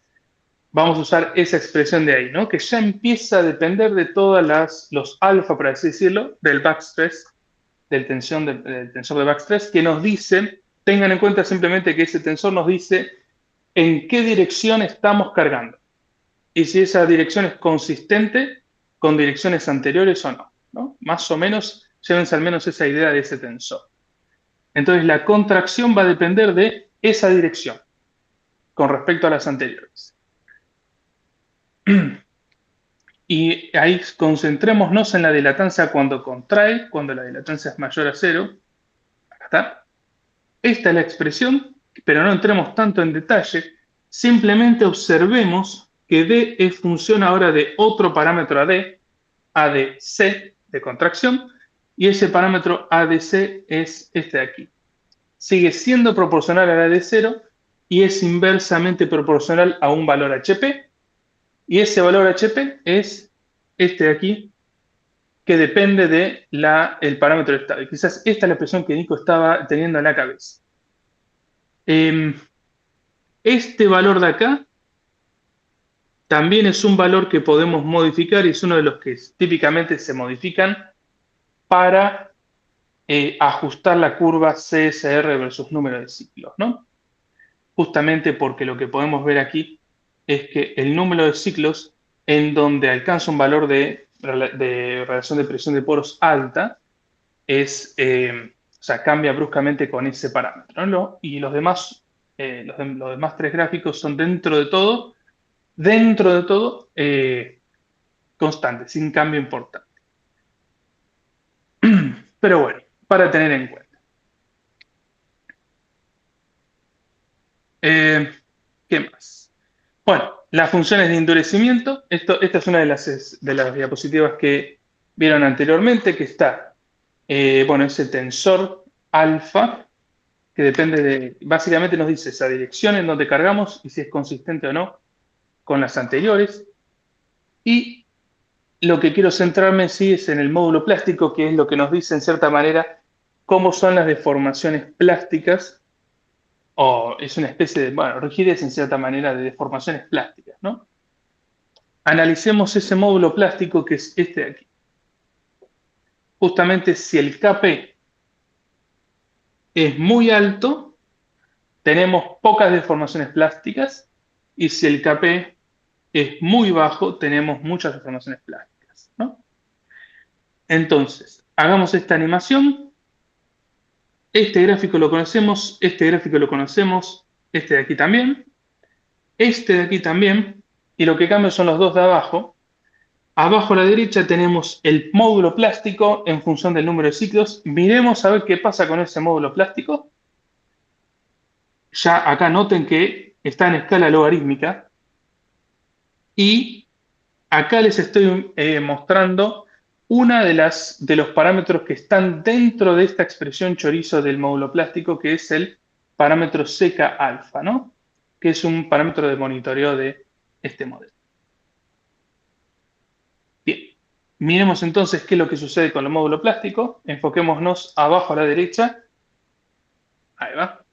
vamos a usar esa expresión de ahí, ¿no? Que ya empieza a depender de todas los alfa, por así decirlo, del backstress, del tensor de backstress, que nos dice, tengan en cuenta simplemente que ese tensor nos dice en qué dirección estamos cargando y si esa dirección es consistente con direcciones anteriores o no, ¿no? Más o menos, llévense al menos esa idea de ese tensor. Entonces, la contracción va a depender de esa dirección con respecto a las anteriores. Y ahí concentrémonos en la dilatancia cuando contrae, cuando la dilatancia es mayor a cero. Acá está. Esta es la expresión, pero no entremos tanto en detalle. Simplemente observemos que D es función ahora de otro parámetro AD, ADC de contracción, y ese parámetro ADC es este de aquí. Sigue siendo proporcional a la de cero y es inversamente proporcional a un valor HP, y ese valor HP es este de aquí, que depende del parámetro de estado. Y quizás esta es la expresión que Nico estaba teniendo en la cabeza. Este valor de acá también es un valor que podemos modificar y es uno de los que típicamente se modifican para ajustar la curva CSR versus número de ciclos, ¿no? Justamente porque lo que podemos ver aquí es que el número de ciclos en donde alcanza un valor de relación de presión de poros alta o sea, cambia bruscamente con ese parámetro, ¿no? Y los demás, los demás tres gráficos son dentro de todo, constantes, sin cambio importante. Pero bueno, para tener en cuenta. ¿Qué más? Bueno, las funciones de endurecimiento. Esta es una de las diapositivas que vieron anteriormente, que está, bueno, ese tensor alfa, que depende de, básicamente nos dice esa dirección en donde cargamos y si es consistente o no con las anteriores. Y lo que quiero centrarme sí es en el módulo plástico, que es lo que nos dice en cierta manera cómo son las deformaciones plásticas, o es una especie de, bueno, rigidez en cierta manera de deformaciones plásticas, ¿no? Analicemos ese módulo plástico que es este de aquí. Justamente si el Kp es muy alto, tenemos pocas deformaciones plásticas, y si el Kp es muy bajo, tenemos muchas deformaciones plásticas, ¿no? Entonces, hagamos esta animación. Este gráfico lo conocemos, este gráfico lo conocemos, este de aquí también, este de aquí también, y lo que cambia son los dos de abajo. Abajo a la derecha tenemos el módulo plástico en función del número de ciclos. Miremos a ver qué pasa con ese módulo plástico. Ya acá noten que está en escala logarítmica. Y acá les estoy mostrando una de los parámetros que están dentro de esta expresión chorizo del módulo plástico, que es el parámetro seca alfa, ¿no? Que es un parámetro de monitoreo de este modelo. Bien, miremos entonces qué es lo que sucede con el módulo plástico. Enfoquémonos abajo a la derecha. Ahí va.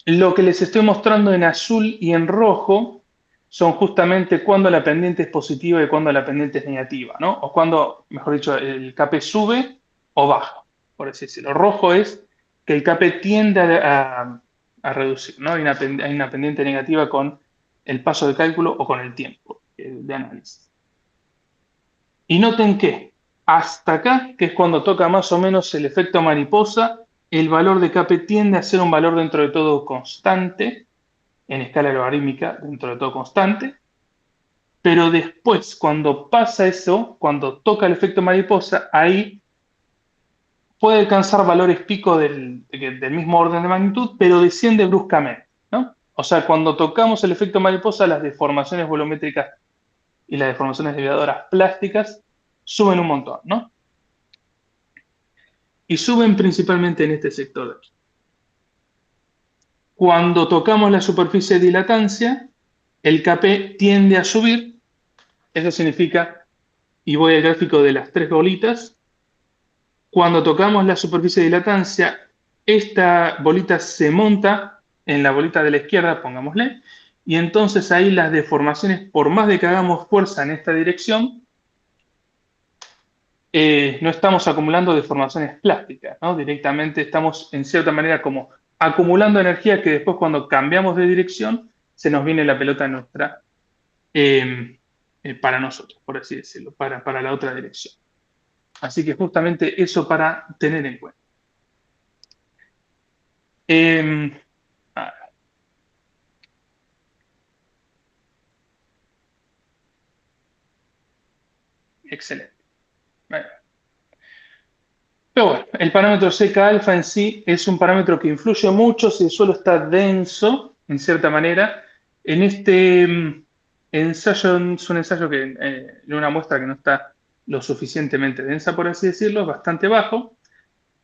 Lo que les estoy mostrando en azul y en rojo son justamente cuando la pendiente es positiva y cuando la pendiente es negativa, ¿no? O cuando, mejor dicho, el Kp sube o baja, por así decirlo. Rojo es que el Kp tiende a reducir, ¿no? Hay una pendiente negativa con el paso de cálculo o con el tiempo de análisis. Y noten que hasta acá, que es cuando toca más o menos el efecto mariposa, el valor de Kp tiende a ser un valor dentro de todo constante, en escala logarítmica, dentro de todo constante, pero después, cuando pasa eso, cuando toca el efecto mariposa, ahí puede alcanzar valores pico del mismo orden de magnitud, pero desciende bruscamente, ¿no? O sea, cuando tocamos el efecto mariposa, las deformaciones volumétricas y las deformaciones desviadoras plásticas suben un montón, ¿no? Y suben principalmente en este sector de aquí. Cuando tocamos la superficie de dilatancia, el Kp tiende a subir. Eso significa, y voy al gráfico de las tres bolitas, cuando tocamos la superficie de dilatancia, esta bolita se monta en la bolita de la izquierda, pongámosle, y entonces ahí las deformaciones, por más de que hagamos fuerza en esta dirección, no estamos acumulando deformaciones plásticas, ¿no? Directamente estamos en cierta manera como acumulando energía que después cuando cambiamos de dirección se nos viene la pelota nuestra para nosotros, por así decirlo, para la otra dirección. Así que justamente eso para tener en cuenta. Excelente. Bueno. Pero bueno, el parámetro seca alfa en sí es un parámetro que influye mucho si el suelo está denso, en cierta manera. En este ensayo, es un ensayo que en una muestra que no está lo suficientemente densa, por así decirlo, es bastante bajo.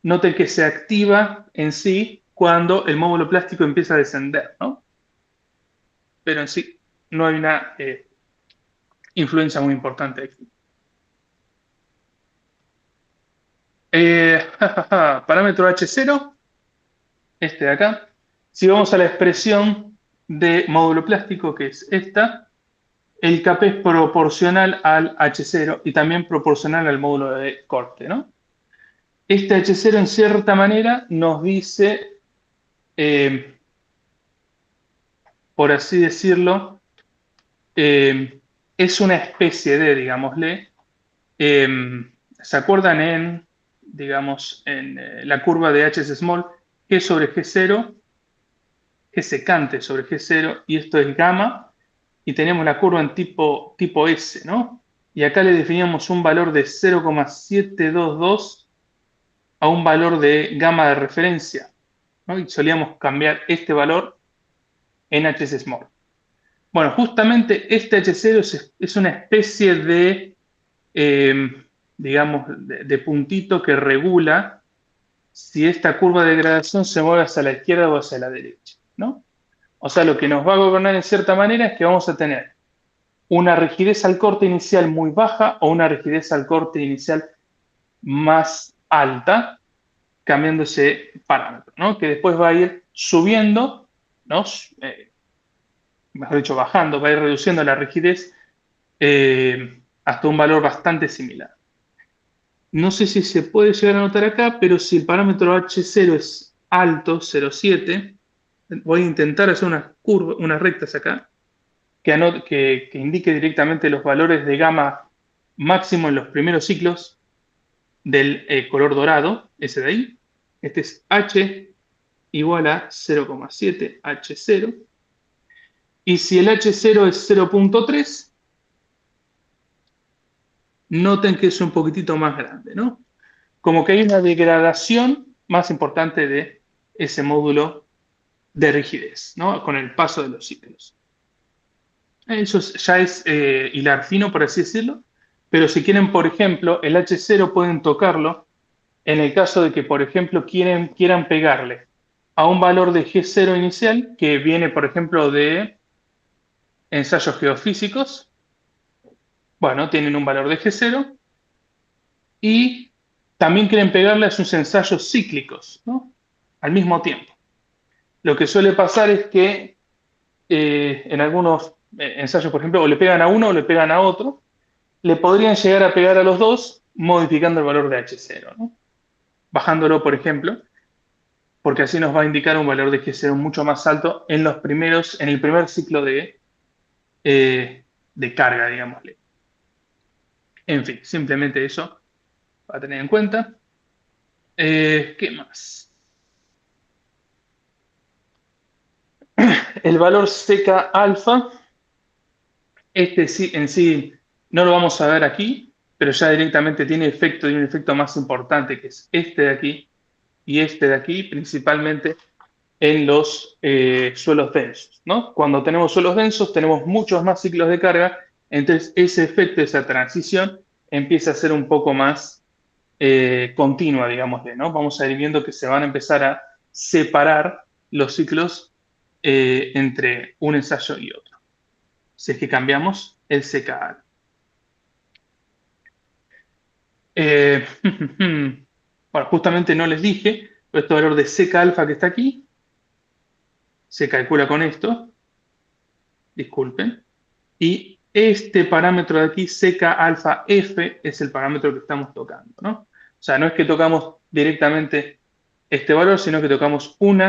Noten que se activa en sí cuando el módulo plástico empieza a descender, ¿no? Pero en sí no hay una influencia muy importante aquí. Parámetro H0, este de acá. Si vamos a la expresión de módulo plástico, que es esta, el Kp es proporcional al H0 y también proporcional al módulo de corte, ¿no? Este H0 en cierta manera nos dice, por así decirlo, es una especie de, digámosle, ¿se acuerdan digamos, en la curva de HS small, G sobre G0, G secante sobre G0, y esto es gamma, y tenemos la curva en tipo S, ¿no? Y acá le definíamos un valor de 0,722 a un valor de gamma de referencia, ¿no? Y solíamos cambiar este valor en HS Small. Bueno, justamente este H0 es una especie de, digamos, de puntito que regula si esta curva de degradación se mueve hacia la izquierda o hacia la derecha, ¿no? O sea, lo que nos va a gobernar en cierta manera es que vamos a tener una rigidez al corte inicial muy baja o una rigidez al corte inicial más alta, cambiando ese parámetro, ¿no? Que después va a ir subiendo, ¿no? Mejor dicho, bajando, va a ir reduciendo la rigidez hasta un valor bastante similar. No sé si se puede llegar a notar acá, pero si el parámetro H0 es alto, 0,7, voy a intentar hacer unas curvas, unas rectas acá, que indique directamente los valores de gamma máximo en los primeros ciclos del color dorado, ese de ahí. Este es H igual a 0,7 H0. Y si el H0 es 0,3, noten que es un poquitito más grande, ¿no? Como que hay una degradación más importante de ese módulo de rigidez, ¿no? Con el paso de los ciclos. Eso ya es hilar fino, por así decirlo, pero si quieren, por ejemplo, el H0 pueden tocarlo en el caso de que, por ejemplo, quieran pegarle a un valor de G0 inicial, que viene, por ejemplo, de ensayos geofísicos. Bueno, tienen un valor de G0 y también quieren pegarle a sus ensayos cíclicos, ¿no? Al mismo tiempo. Lo que suele pasar es que en algunos ensayos, por ejemplo, o le pegan a uno o le pegan a otro, le podrían llegar a pegar a los dos modificando el valor de H0, ¿no? Bajándolo, por ejemplo, porque así nos va a indicar un valor de G0 mucho más alto en el primer ciclo de carga, digámosle. En fin, simplemente eso para tener en cuenta. ¿Qué más? El valor CK alfa, este sí, en sí no lo vamos a ver aquí, pero ya directamente tiene un efecto más importante, que es este de aquí y este de aquí, principalmente en los suelos densos, ¿no? Cuando tenemos suelos densos tenemos muchos más ciclos de carga, entonces ese efecto, esa transición empieza a ser un poco más continua, digámosle, ¿no? Vamos a ir viendo que se van a empezar a separar los ciclos entre un ensayo y otro, si es que cambiamos el CKA. Bueno, justamente no les dije, pero este valor de CK alfa que está aquí se calcula con esto, disculpen, y este parámetro de aquí, CK alfa F, es el parámetro que estamos tocando, ¿no? O sea, no es que tocamos directamente este valor, sino que tocamos un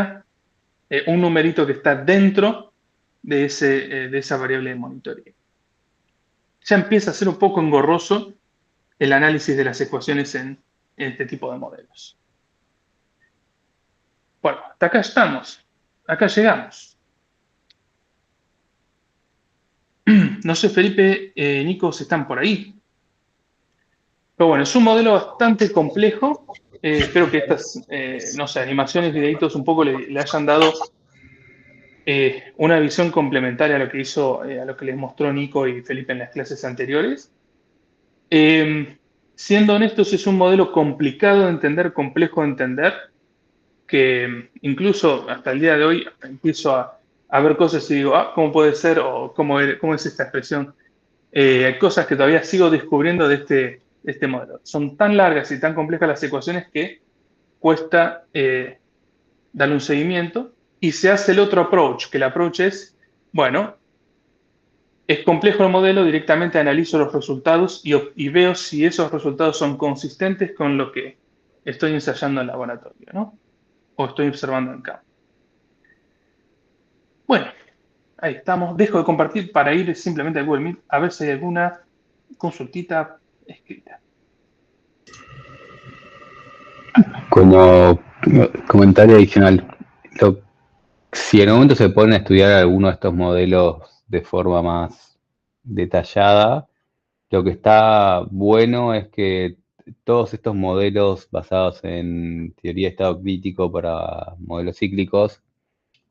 numerito que está dentro de esa variable de monitoreo. Ya empieza a ser un poco engorroso el análisis de las ecuaciones en este tipo de modelos. Bueno, hasta acá estamos. Acá llegamos. No sé, Felipe, Nico, si están por ahí. Pero bueno, es un modelo bastante complejo. Espero que estas, no sé, animaciones, videitos un poco le hayan dado una visión complementaria a lo que a lo que les mostró Nico y Felipe en las clases anteriores. Siendo honestos, es un modelo complicado de entender, complejo de entender, que incluso hasta el día de hoy empiezo a ver cosas y digo, ¿cómo puede ser? O ¿cómo es esta expresión? Hay cosas que todavía sigo descubriendo de este modelo. Son tan largas y tan complejas las ecuaciones que cuesta darle un seguimiento. Y se hace el otro approach, que el approach es, bueno, es complejo el modelo, directamente analizo los resultados y veo si esos resultados son consistentes con lo que estoy ensayando en laboratorio, ¿no? O estoy observando en campo. Bueno, ahí estamos. Dejo de compartir para ir simplemente al Google Meet a ver si hay alguna consultita escrita. Como comentario adicional, si en el momento se ponen a estudiar alguno de estos modelos de forma más detallada, lo que está bueno es que todos estos modelos basados en teoría de estado crítico para modelos cíclicos,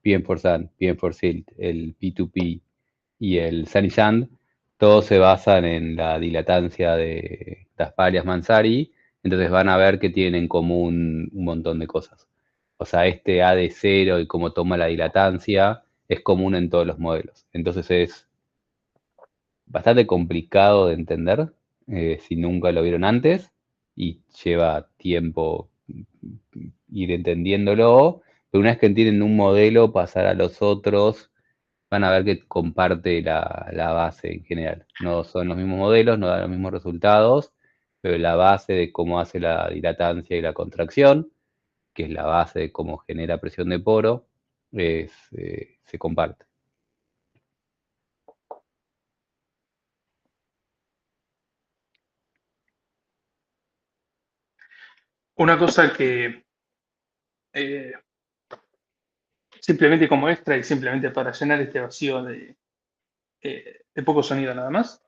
PM4Sun, PM4Silt, el P2P y el Sunny Sand, todos se basan en la dilatancia de Dasfalias-Mansari, entonces van a ver que tienen en común un montón de cosas. O sea, este A de cero y cómo toma la dilatancia es común en todos los modelos. Entonces es bastante complicado de entender si nunca lo vieron antes y lleva tiempo ir entendiéndolo, pero una vez que entienden un modelo, pasar a los otros, van a ver que comparte la base en general. No son los mismos modelos, no dan los mismos resultados, pero la base de cómo hace la dilatancia y la contracción, que es la base de cómo genera presión de poro, se comparte. Una cosa que eh, simplemente como extra y simplemente para llenar este vacío de poco sonido nada más.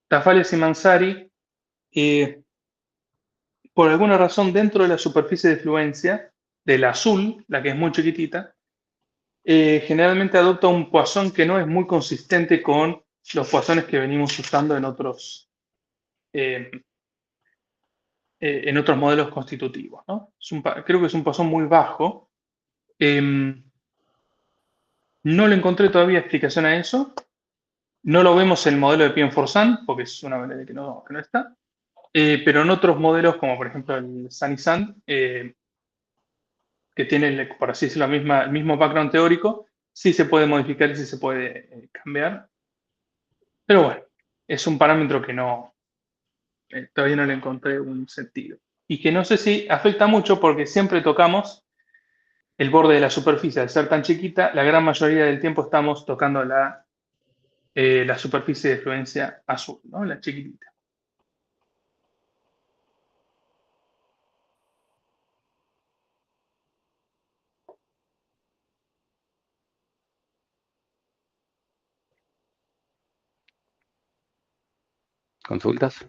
Tafales y Mansari, eh, por alguna razón dentro de la superficie de fluencia, del azul, la que es muy chiquitita, generalmente adopta un Poisson que no es muy consistente con los Poissones que venimos usando eh, en otros modelos constitutivos, ¿no? Creo que es un Poisson muy bajo. No le encontré todavía explicación a eso. No lo vemos en el modelo de Pien-Forsan, porque es una manera que no está. Pero en otros modelos, como por ejemplo el Sunny Sand, que tiene, por así decirlo, el mismo background teórico, sí se puede modificar y sí se puede cambiar. Pero bueno, es un parámetro que no, todavía no le encontré un sentido. Y que no sé si afecta mucho porque siempre tocamos el borde de la superficie. Al ser tan chiquita, la gran mayoría del tiempo estamos tocando la superficie de fluencia azul, ¿no? La chiquitita. ¿Consultas?